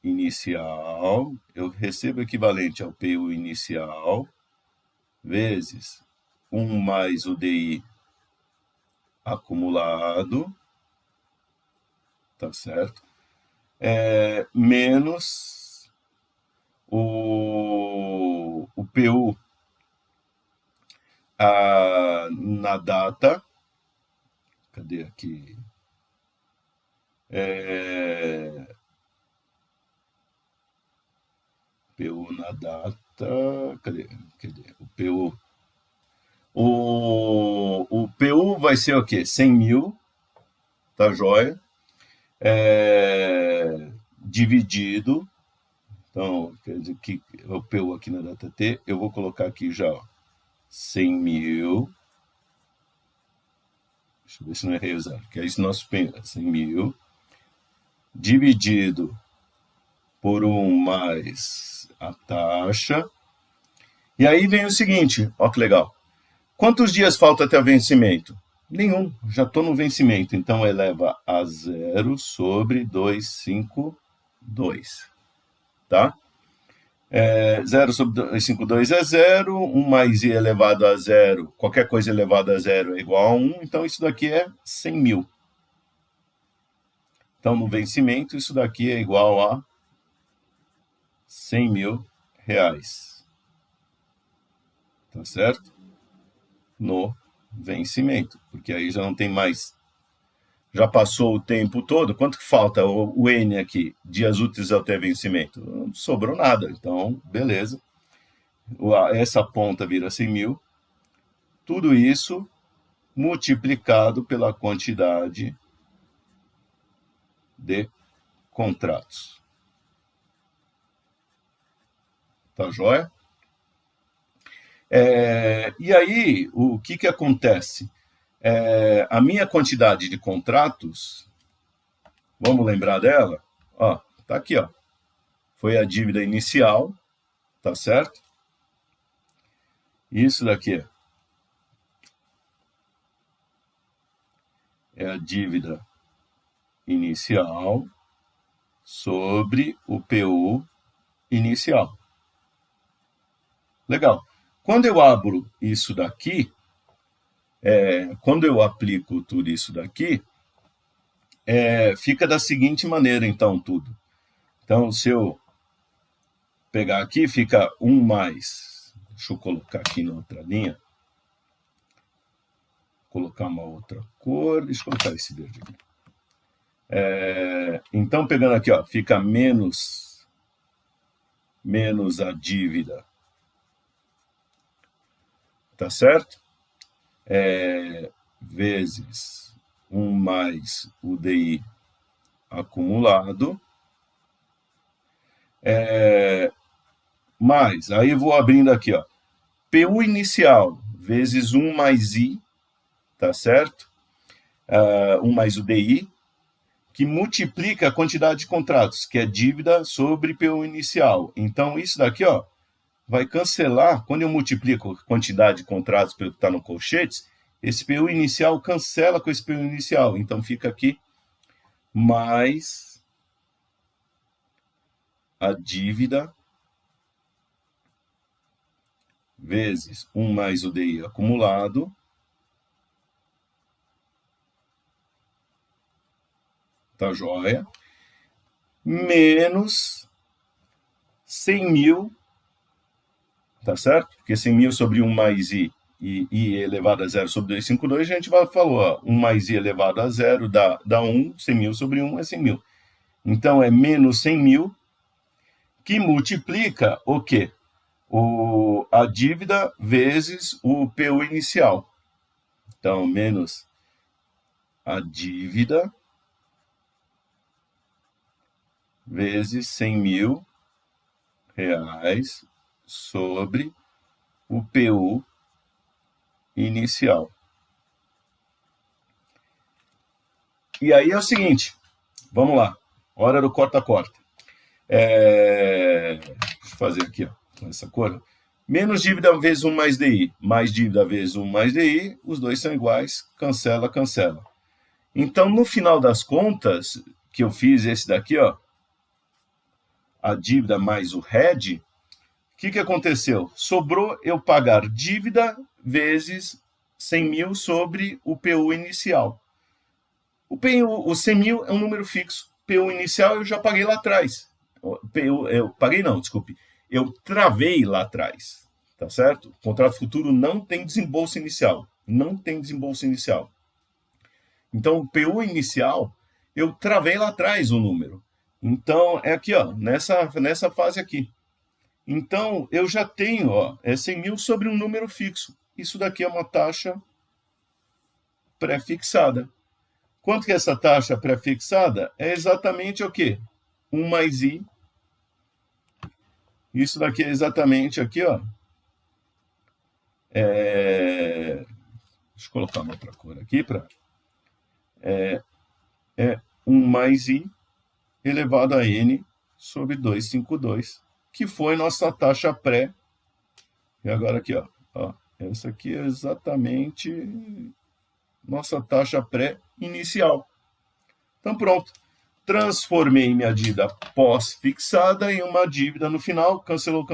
inicial, eu recebo o equivalente ao PU inicial, vezes 1 mais o DI acumulado, tá certo? Menos o PU na data, cadê aqui? PU na data, cadê? O PU O PU vai ser o quê? 100 mil, tá joia? Dividido. Então, quer dizer que o PU aqui na data T, eu vou colocar aqui já, ó, 100 mil. Deixa eu ver se não errei o zero, que é esse nosso PU, 100 mil, dividido por 1 mais a taxa. E aí vem o seguinte, ó que legal. Quantos dias falta até o vencimento? Nenhum, já estou no vencimento. Então, eleva a 0 sobre 252. Tá? 0 sobre 252 é 0. 1 mais i elevado a 0, qualquer coisa elevada a 0 é igual a 1. Então, isso daqui é 100 mil. Então, no vencimento, isso daqui é igual a 100 mil reais. Tá certo? No vencimento, porque aí já não tem mais, já passou o tempo todo. Quanto que falta o N aqui, dias úteis até vencimento? Não sobrou nada, então beleza, essa ponta vira 100 mil, tudo isso multiplicado pela quantidade de contratos. Tá joia? E aí, o que acontece? A minha quantidade de contratos, vamos lembrar dela? Ó, tá aqui, ó. Foi a dívida inicial, tá certo? Isso daqui é a dívida inicial sobre o PU inicial. Legal. Quando eu abro isso daqui, quando eu aplico tudo isso daqui, fica da seguinte maneira, então, tudo. Então, se eu pegar aqui, fica 1 mais, deixa eu colocar aqui na outra linha, colocar uma outra cor, deixa eu colocar esse verde aqui. Então, pegando aqui, ó, fica menos a dívida, tá certo? Vezes 1 mais o DI acumulado, mais, aí eu vou abrindo aqui, ó, PU inicial vezes 1 mais I, tá certo? 1 mais o DI, que multiplica a quantidade de contratos, que é dívida sobre PU inicial. Então, isso daqui, ó, vai cancelar, quando eu multiplico a quantidade de contratos pelo que está no colchetes, esse PU inicial cancela com esse PU inicial. Então, fica aqui mais a dívida vezes 1 mais o DI acumulado, tá joia, menos 100 mil, tá certo? Porque 100 mil sobre 1 mais I e elevado a 0 sobre 252, a gente falou, ó, 1 mais I elevado a 0 dá 1, 100 mil sobre 1 é 100 mil. Então, é menos 100 mil, que multiplica o quê? A dívida vezes o PU inicial. Então, menos a dívida vezes 100 mil reais sobre o PU inicial. E aí é o seguinte, vamos lá, hora do corta-corta. Deixa eu fazer aqui, ó, com essa cor. Menos dívida vezes 1 mais DI, mais dívida vezes 1 mais DI, os dois são iguais, cancela, cancela. Então, no final das contas, que eu fiz esse daqui, ó, a dívida mais o RED, o que aconteceu? Sobrou eu pagar dívida vezes 100 mil sobre o PU inicial. O 100 mil é um número fixo. PU inicial eu já paguei lá atrás. Eu travei lá atrás, tá certo? O contrato futuro não tem desembolso inicial. Não tem desembolso inicial. Então, o PU inicial, eu travei lá atrás o número. Então, é aqui, ó, nessa fase aqui. Então, eu já tenho, ó, 100 mil sobre um número fixo. isso daqui é uma taxa pré-fixada. Quanto que é essa taxa pré-fixada? É exatamente o quê? 1 mais I. Isso daqui é exatamente aqui, ó. Deixa eu colocar uma outra cor aqui para. É 1 mais I elevado a N sobre 252, que foi nossa taxa pré. E agora aqui, ó, essa aqui é exatamente nossa taxa pré-inicial. Então pronto, transformei minha dívida pós-fixada em uma dívida no final, cancelou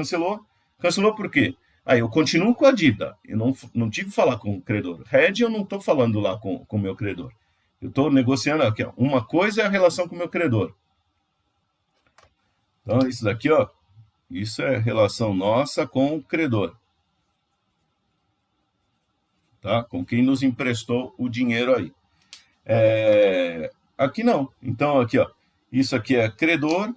por quê? Aí eu continuo com a dívida, eu não tive que falar com o credor. Hedge eu não estou falando lá com o meu credor. Eu estou negociando aqui, ó. Uma coisa é a relação com o meu credor. Então, isso daqui, ó, isso é relação nossa com o credor. Tá? Com quem nos emprestou o dinheiro aí. Aqui não. Então, aqui, ó, isso aqui é credor.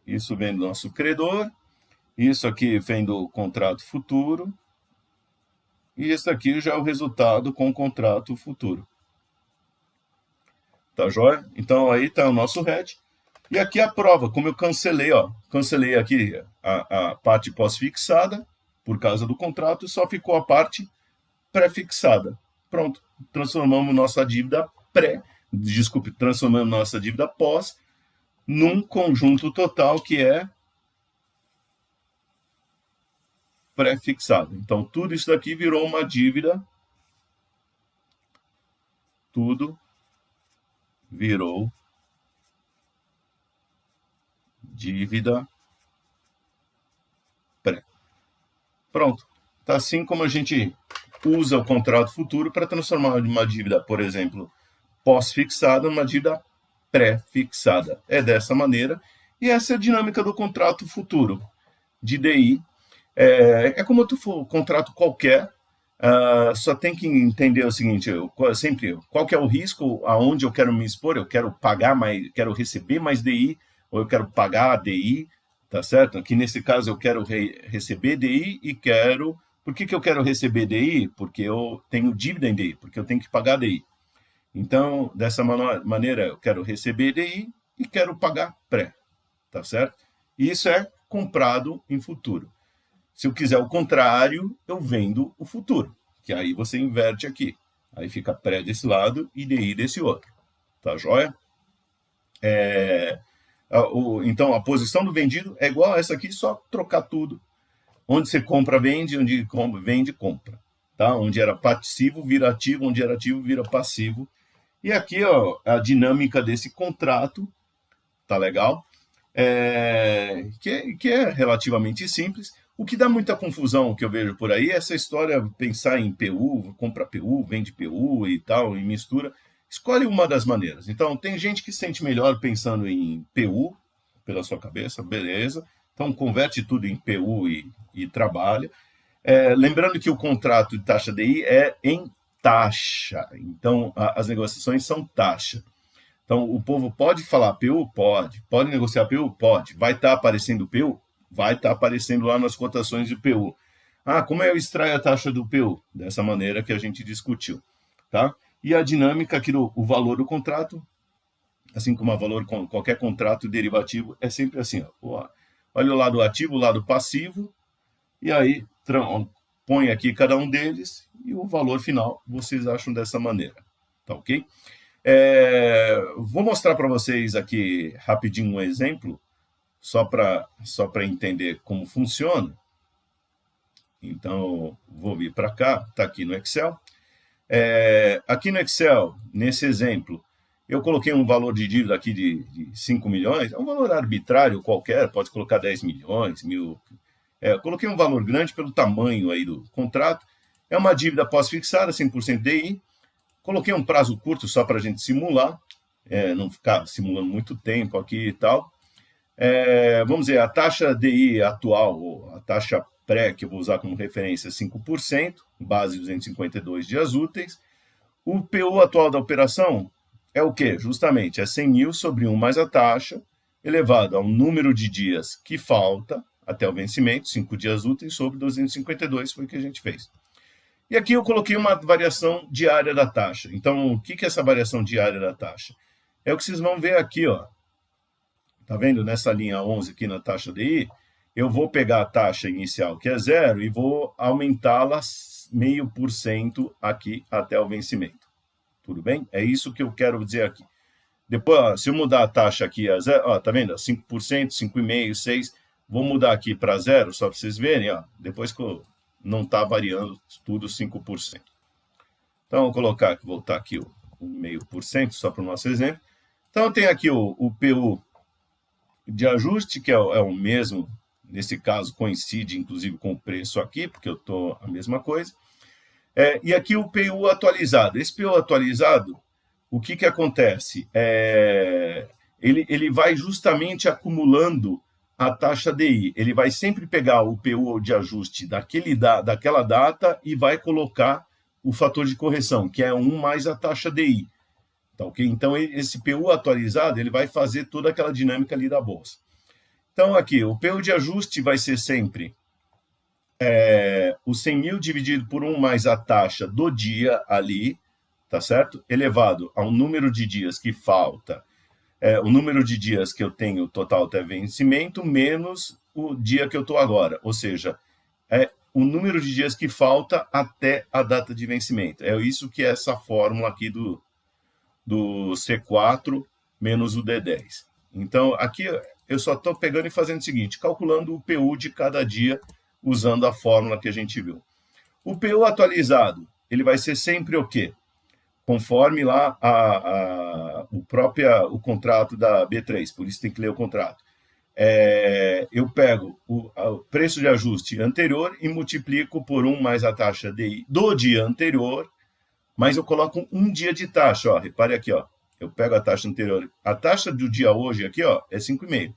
Isso vem do nosso credor. Isso aqui vem do contrato futuro. E esse aqui já é o resultado com o contrato futuro. Tá joia? Então aí tá o nosso hedge. E aqui a prova, como eu cancelei, ó. Cancelei aqui a parte pós-fixada, por causa do contrato, só ficou a parte pré-fixada. Pronto. Transformamos nossa dívida transformamos nossa dívida pós num conjunto total que é pré-fixado. Então, tudo isso daqui virou uma dívida. Tudo virou dívida pré. Pronto. Tá assim como a gente usa o contrato futuro para transformar uma dívida, por exemplo, pós-fixada numa dívida pré-fixada. É dessa maneira. E essa é a dinâmica do contrato futuro de DI. É como outro contrato qualquer, só tem que entender o seguinte, sempre, qual que é o risco, aonde eu quero me expor, eu quero pagar mais, quero receber mais DI, ou eu quero pagar a DI, tá certo? Aqui nesse caso eu quero receber DI e quero... Por que eu quero receber DI? Porque eu tenho dívida em DI, porque eu tenho que pagar DI. Então, dessa maneira, eu quero receber DI e quero pagar pré, tá certo? E isso é comprado em futuro. Se eu quiser o contrário, eu vendo o futuro, que aí você inverte aqui. Aí fica pré desse lado e DI desse outro. Tá joia? Então, a posição do vendido é igual a essa aqui, só trocar tudo. Onde você compra, vende, onde vende, compra. Tá? Onde era passivo, vira ativo, onde era ativo, vira passivo. E aqui, ó, a dinâmica desse contrato, tá legal? Que é relativamente simples. O que dá muita confusão que eu vejo por aí é essa história, pensar em PU, compra PU, vende PU e tal, e mistura. Escolhe uma das maneiras. Então, tem gente que se sente melhor pensando em PU, pela sua cabeça, beleza. Então, converte tudo em PU e trabalha. Lembrando que o contrato de taxa DI é em taxa. Então, as negociações são taxa. Então, o povo pode falar PU? Pode. Pode negociar PU? Pode. Vai estar aparecendo PU? Vai estar aparecendo lá nas cotações de PU. Como eu extraio a taxa do PU? Dessa maneira que a gente discutiu. Tá? E a dinâmica aqui do valor do contrato, assim como o valor com qualquer contrato derivativo, é sempre assim. Ó. Olha o lado ativo, o lado passivo, e aí põe aqui cada um deles e o valor final vocês acham dessa maneira. Tá ok? Vou mostrar para vocês aqui rapidinho um exemplo, só para entender como funciona. Então, vou vir para cá, está aqui no Excel. Aqui no Excel, nesse exemplo, eu coloquei um valor de dívida aqui de 5 milhões, é um valor arbitrário qualquer, pode colocar 10 milhões, mil. Coloquei um valor grande pelo tamanho aí do contrato. É uma dívida pós-fixada, 100% DI. Coloquei um prazo curto só para a gente simular, não ficar simulando muito tempo aqui e tal. Vamos dizer, a taxa DI atual, ou a taxa pré, que eu vou usar como referência, 5%, base 252 dias úteis. O PU atual da operação é o quê? Justamente, é 100 mil sobre 1 mais a taxa, elevado ao número de dias que falta até o vencimento, 5 dias úteis sobre 252, foi o que a gente fez. E aqui eu coloquei uma variação diária da taxa. Então, o que é essa variação diária da taxa? É o que vocês vão ver aqui, ó. Tá vendo? Nessa linha 11 aqui na taxa DI, eu vou pegar a taxa inicial, que é 0, e vou aumentá-la 0,5% aqui até o vencimento. Tudo bem? É isso que eu quero dizer aqui. Depois, ó, se eu mudar a taxa aqui a 0, ó, tá vendo? 5%, 5,5%, 6%. Vou mudar aqui para 0, só para vocês verem, ó. Depois que eu não está variando tudo 5%. Então, vou colocar aqui, voltar aqui o 0,5%, só para o nosso exemplo. Então, tem aqui o PU de ajuste, que é o mesmo, nesse caso, coincide, inclusive, com o preço aqui, porque eu estou a mesma coisa. E aqui o PU atualizado. Esse PU atualizado, o que acontece? Ele vai justamente acumulando a taxa DI. Ele vai sempre pegar o PU de ajuste daquela data e vai colocar o fator de correção, que é 1 mais a taxa DI. Tá, okay? Então, esse PU atualizado, ele vai fazer toda aquela dinâmica ali da bolsa. Então, aqui, o PU de ajuste vai ser sempre o 100 mil dividido por 1 mais a taxa do dia ali, tá certo? Elevado ao número de dias que falta, o número de dias que eu tenho total até vencimento, menos o dia que eu estou agora. Ou seja, o número de dias que falta até a data de vencimento. É isso que é essa fórmula aqui do C4 menos o D10. Então, aqui eu só estou pegando e fazendo o seguinte, calculando o PU de cada dia, usando a fórmula que a gente viu. O PU atualizado, ele vai ser sempre o quê? Conforme lá o contrato da B3, por isso tem que ler o contrato. Eu pego o preço de ajuste anterior e multiplico por 1 mais a taxa DI do dia anterior, mas eu coloco um dia de taxa, ó, repare aqui, ó, eu pego a taxa anterior, a taxa do dia hoje aqui, ó, é 5,5%,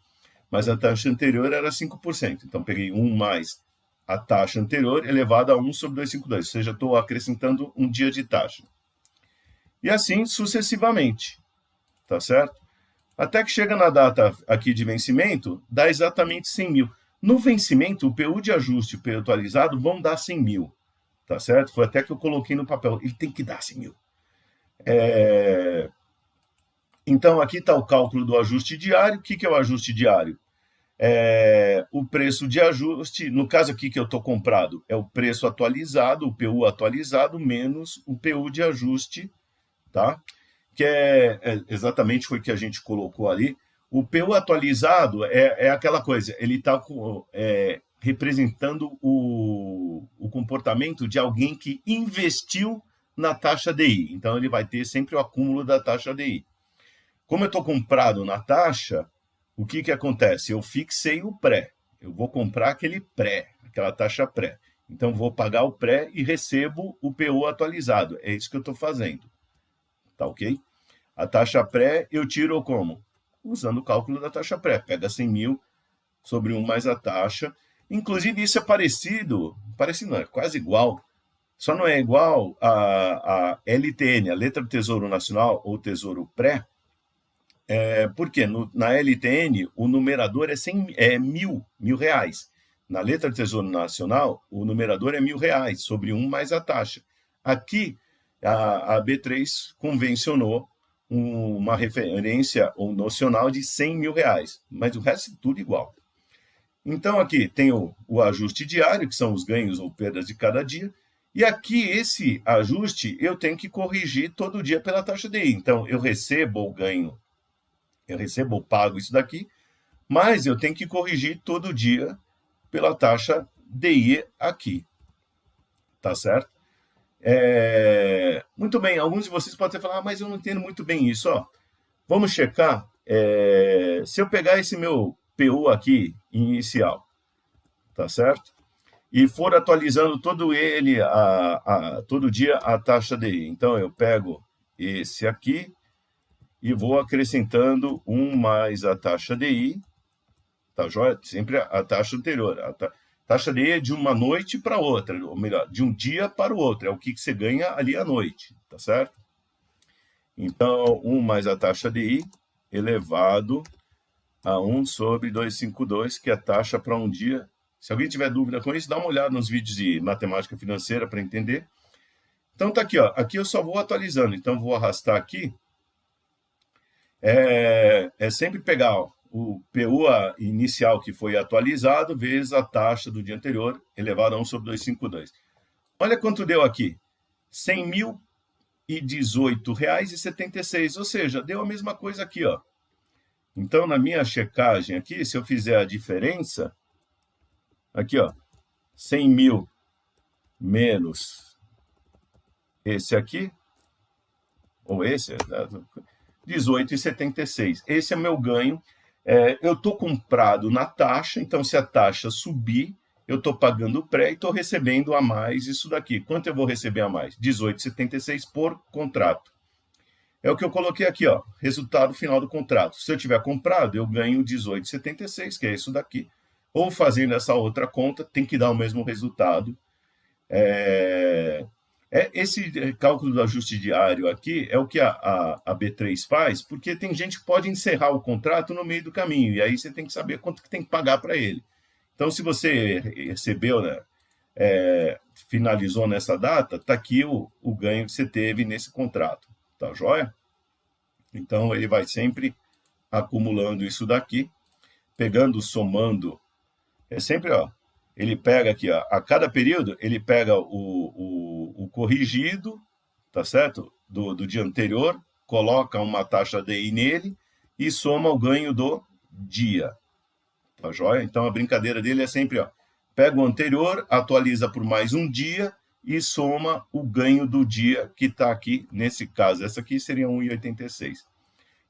mas a taxa anterior era 5%, então peguei 1 mais a taxa anterior elevada a 1 sobre 252, ou seja, estou acrescentando um dia de taxa. E assim sucessivamente, tá certo? Até que chega na data aqui de vencimento, dá exatamente 100 mil. No vencimento, o PU de ajuste e o PU atualizado vão dar 100 mil, tá certo? Foi até que eu coloquei no papel, ele tem que dar 100 mil. Então, aqui está o cálculo do ajuste diário. O que é o ajuste diário? O preço de ajuste, no caso aqui que eu estou comprado, é o preço atualizado, o PU atualizado, menos o PU de ajuste, tá? Que exatamente foi o que a gente colocou ali. O PU atualizado é aquela coisa, ele está representando o comportamento de alguém que investiu na taxa DI. Então, ele vai ter sempre o acúmulo da taxa DI. Como eu estou comprado na taxa, o que acontece? Eu fixei o pré. Eu vou comprar aquele pré, aquela taxa pré. Então, vou pagar o pré e recebo o PU atualizado. É isso que eu estou fazendo. Tá ok? A taxa pré eu tiro como? Usando o cálculo da taxa pré. Pega 100 mil sobre 1 mais a taxa. Inclusive, isso é parecido não, é quase igual. Só não é igual a LTN, a Letra do Tesouro Nacional ou Tesouro Pré, porque na LTN o numerador é mil reais. Na Letra do Tesouro Nacional, o numerador é R$1.000 sobre 1 mais a taxa. Aqui, a B3 convencionou uma referência ou nocional de 100 mil reais, mas o resto é tudo igual. Então, aqui tem o ajuste diário, que são os ganhos ou perdas de cada dia, e aqui esse ajuste eu tenho que corrigir todo dia pela taxa DI. Então, eu recebo o ganho, eu pago isso daqui, mas eu tenho que corrigir todo dia pela taxa DI aqui. Tá certo? Muito bem, alguns de vocês podem falar, mas eu não entendo muito bem isso. Ó. Vamos checar. Se eu pegar esse meu PU aqui, inicial, tá certo? E for atualizando todo ele, todo dia, a taxa DI. Então, eu pego esse aqui e vou acrescentando 1 mais a taxa DI, tá joia? Sempre a taxa anterior. Taxa DI é de uma noite para outra, ou melhor, de um dia para o outro. É o que você ganha ali à noite, tá certo? Então, 1 mais a taxa DI elevado a 1 sobre 252, que é a taxa para um dia. Se alguém tiver dúvida com isso, dá uma olhada nos vídeos de matemática financeira para entender. Então tá aqui, ó. Aqui eu só vou atualizando. Então vou arrastar aqui. É sempre pegar ó, o PU inicial que foi atualizado vezes a taxa do dia anterior elevado a 1 sobre 252. Olha quanto deu aqui. R$ 100.018,76, ou seja, deu a mesma coisa aqui, ó. Então, na minha checagem aqui, se eu fizer a diferença, aqui, ó, 100 mil menos esse aqui, ou esse, 18,76. Esse é meu ganho. Eu estou comprado na taxa, então se a taxa subir, eu estou pagando o pré e estou recebendo a mais isso daqui. Quanto eu vou receber a mais? 18,76 por contrato. É o que eu coloquei aqui, ó, resultado final do contrato. Se eu tiver comprado, eu ganho 18,76, que é isso daqui. Ou fazendo essa outra conta, tem que dar o mesmo resultado. Esse cálculo do ajuste diário aqui é o que a B3 faz, porque tem gente que pode encerrar o contrato no meio do caminho, e aí você tem que saber quanto que tem que pagar para ele. Então, se você recebeu, né, finalizou nessa data, está aqui o ganho que você teve nesse contrato, tá joia? Então, ele vai sempre acumulando isso daqui, pegando, somando, sempre, ó, ele pega aqui, ó, a cada período, ele pega o corrigido, tá certo? Do dia anterior, coloca uma taxa DI nele e soma o ganho do dia. Tá joia? Então a brincadeira dele é sempre, ó, pega o anterior, atualiza por mais um dia e soma o ganho do dia que está aqui, nesse caso. Essa aqui seria 1,86.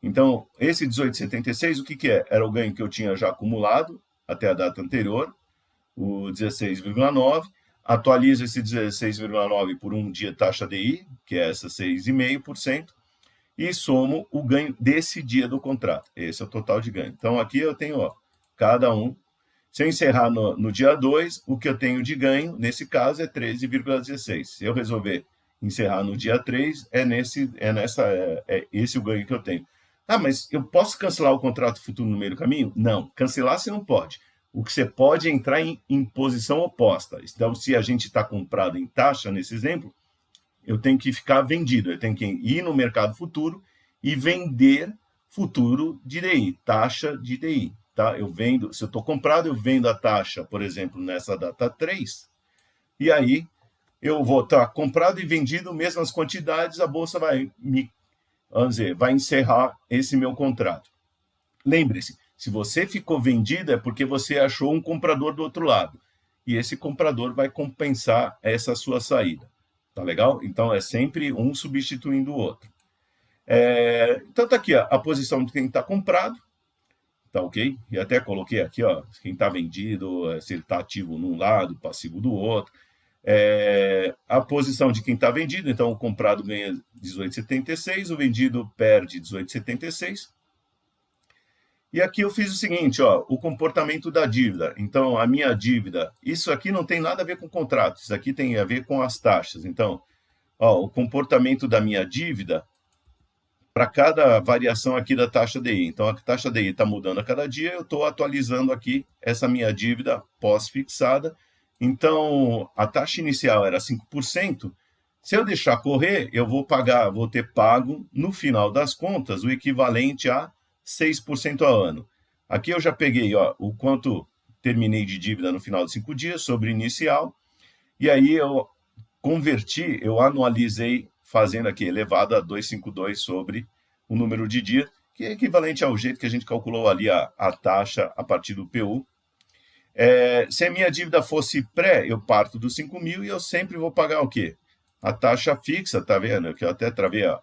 Então, esse 18,76, o que é? Era o ganho que eu tinha já acumulado até a data anterior, o 16,9. Atualiza esse 16,9 por um dia taxa DI, que é essa 6,5%, e somo o ganho desse dia do contrato. Esse é o total de ganho. Então, aqui eu tenho, ó, cada um. Se eu encerrar no dia 2, o que eu tenho de ganho, nesse caso, é 13,16. Se eu resolver encerrar no dia 3, esse o ganho que eu tenho. Ah, mas eu posso cancelar o contrato futuro no meio do caminho? Não, cancelar você não pode. O que você pode é entrar em posição oposta. Então, se a gente está comprado em taxa, nesse exemplo, eu tenho que ficar vendido. Eu tenho que ir no mercado futuro e vender futuro de DI, taxa de DI. Tá? Eu vendo, se eu estou comprado, eu vendo a taxa, por exemplo, nessa data 3, e aí eu vou estar comprado e vendido, mesmas quantidades, a bolsa vai vai encerrar esse meu contrato. Lembre-se, se você ficou vendido é porque você achou um comprador do outro lado, e esse comprador vai compensar essa sua saída. Tá legal? Então é sempre um substituindo o outro. Então tá aqui ó, a posição de quem está comprado. Tá ok? E até coloquei aqui, ó, quem está vendido, se ele está ativo num lado, passivo do outro. A posição de quem está vendido, então o comprado ganha 18,76, o vendido perde 18,76. E aqui eu fiz o seguinte, ó, o comportamento da dívida. Então, a minha dívida, isso aqui não tem nada a ver com contrato, isso aqui tem a ver com as taxas. Então, ó, o comportamento da minha dívida para cada variação aqui da taxa DI. Então, a taxa DI está mudando a cada dia, eu estou atualizando aqui essa minha dívida pós-fixada. Então, a taxa inicial era 5%. Se eu deixar correr, eu vou ter pago, no final das contas, o equivalente a 6% ao ano. Aqui eu já peguei ó, o quanto terminei de dívida no final de 5 dias sobre o inicial, e aí eu converti, eu anualizei fazendo aqui elevado a 252 sobre o número de dias, que é equivalente ao jeito que a gente calculou ali a taxa a partir do PU. Se a minha dívida fosse pré, eu parto dos 5 mil e eu sempre vou pagar o quê? A taxa fixa, tá vendo? Aqui eu até travei ó,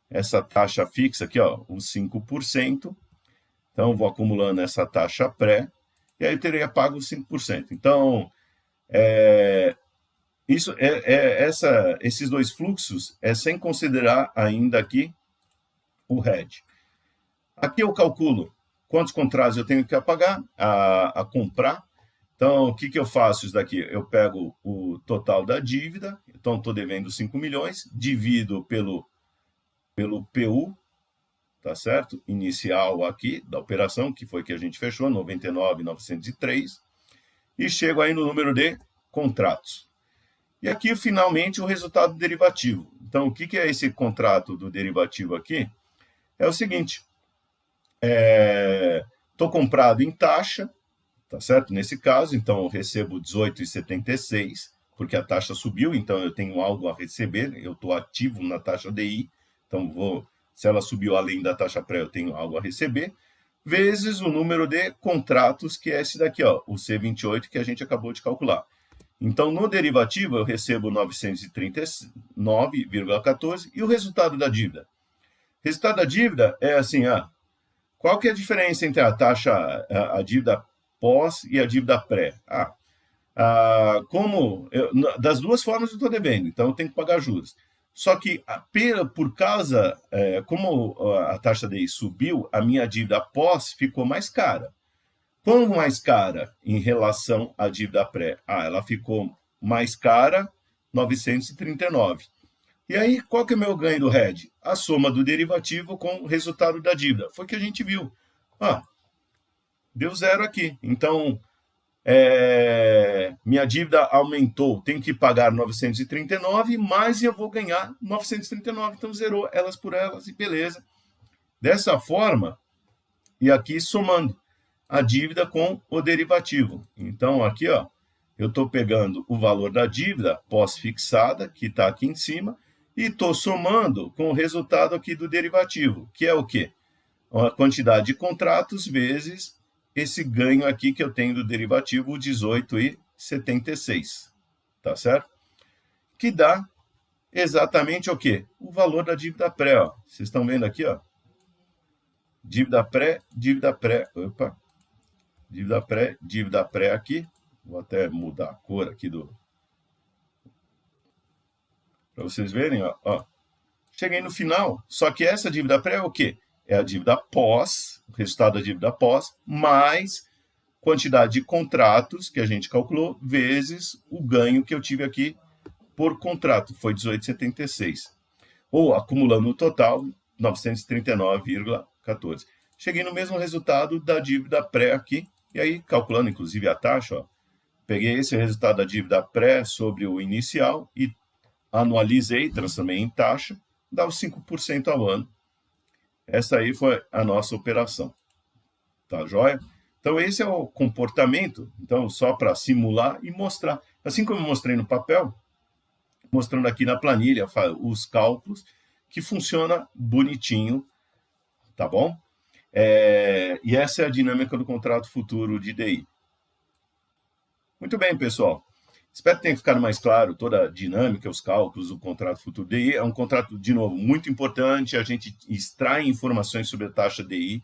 essa taxa fixa aqui, ó, os 5%. Então, vou acumulando essa taxa pré, e aí eu teria pago 5%. Então, esses dois fluxos é sem considerar ainda aqui o hedge. Aqui eu calculo quantos contratos eu tenho que pagar, a comprar. Então, o que eu faço isso daqui? Eu pego o total da dívida, então estou devendo 5 milhões, divido pelo PU, tá certo? Inicial aqui da operação, que foi que a gente fechou, 99.903, e chego aí no número de contratos. E aqui, finalmente, o resultado derivativo. Então, o que é esse contrato do derivativo aqui? É o seguinte, estou comprado em taxa, tá certo? Nesse caso, então, eu recebo 18,76, porque a taxa subiu, então eu tenho algo a receber, eu estou ativo na taxa DI, então se ela subiu além da taxa pré, eu tenho algo a receber, vezes o número de contratos, que é esse daqui, ó, o C28, que a gente acabou de calcular. Então, no derivativo, eu recebo 939,14 e o resultado da dívida. O resultado da dívida é assim, qual que é a diferença entre a taxa, a dívida pós e a dívida pré? Das duas formas eu estou devendo, então eu tenho que pagar juros. Só que, por causa, como a taxa DI subiu, a minha dívida pós ficou mais cara. Quão mais cara em relação à dívida pré? Ela ficou mais cara, 939. E aí, qual que é o meu ganho do hedge? A soma do derivativo com o resultado da dívida. Foi o que a gente viu. Deu zero aqui. Então, minha dívida aumentou, tenho que pagar 939, mas eu vou ganhar 939. Então, zerou elas por elas e beleza. Dessa forma, e aqui somando a dívida com o derivativo. Então, aqui, ó, eu estou pegando o valor da dívida pós-fixada, que está aqui em cima, e estou somando com o resultado aqui do derivativo, que é o quê? A quantidade de contratos vezes esse ganho aqui que eu tenho do derivativo, 18,76, tá certo? Que dá exatamente o quê? O valor da dívida pré, ó. Vocês estão vendo aqui, ó. Dívida pré, opa, dívida pré aqui, vou até mudar a cor aqui para vocês verem, ó. Cheguei no final, só que essa dívida pré é o quê? É a dívida pós, o resultado da dívida pós, mais quantidade de contratos que a gente calculou, vezes o ganho que eu tive aqui por contrato, foi 18,76. Ou, acumulando o total, 939,14. Cheguei no mesmo resultado da dívida pré aqui, e aí, calculando inclusive a taxa, ó, peguei esse resultado da dívida pré sobre o inicial e anualizei, transformei em taxa, dá os 5% ao ano. Essa aí foi a nossa operação. Tá joia? Então, esse é o comportamento. Então, só para simular e mostrar. Assim como eu mostrei no papel, mostrando aqui na planilha os cálculos, que funciona bonitinho, tá bom? E essa é a dinâmica do contrato futuro de DI. Muito bem, pessoal. Espero que tenha ficado mais claro toda a dinâmica, os cálculos do contrato futuro DI. É um contrato, de novo, muito importante. A gente extrai informações sobre a taxa DI,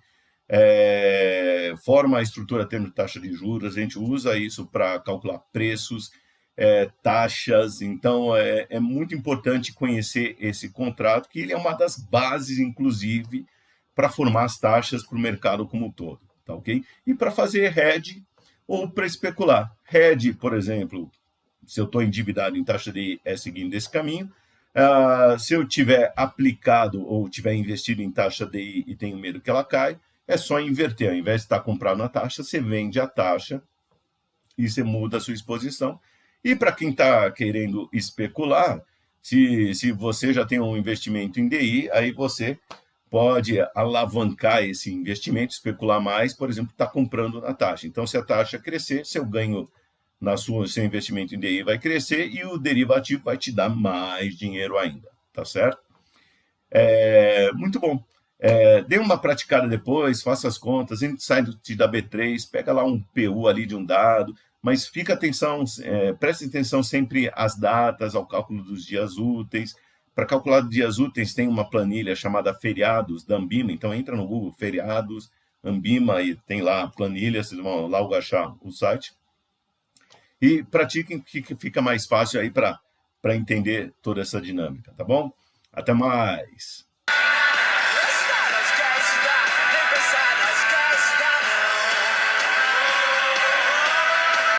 forma a estrutura termo de taxa de juros, a gente usa isso para calcular preços, taxas. Então, é muito importante conhecer esse contrato, que ele é uma das bases, inclusive, para formar as taxas para o mercado como um todo, tá ok? E para fazer hedge ou para especular. Hedge, por exemplo, se eu estou endividado em taxa DI, é seguindo esse caminho. Se eu tiver aplicado ou tiver investido em taxa DI e tenho medo que ela caia, é só inverter. Ao invés de estar comprado na taxa, você vende a taxa e você muda a sua exposição. E para quem está querendo especular, se você já tem um investimento em DI, aí você pode alavancar esse investimento, especular mais, por exemplo, está comprando na taxa. Então, se a taxa crescer, seu ganho seu investimento em DI vai crescer e o derivativo vai te dar mais dinheiro ainda, tá certo? Muito bom. Dê uma praticada depois, faça as contas, sai da B3, pega lá um PU ali de um dado, mas fica atenção, preste atenção sempre às datas, ao cálculo dos dias úteis. Para calcular dias úteis, tem uma planilha chamada Feriados da Ambima, então entra no Google, Feriados, Ambima, e tem lá a planilha, vocês vão logo achar o site. E pratiquem, que fica mais fácil aí para entender toda essa dinâmica, tá bom? Até mais!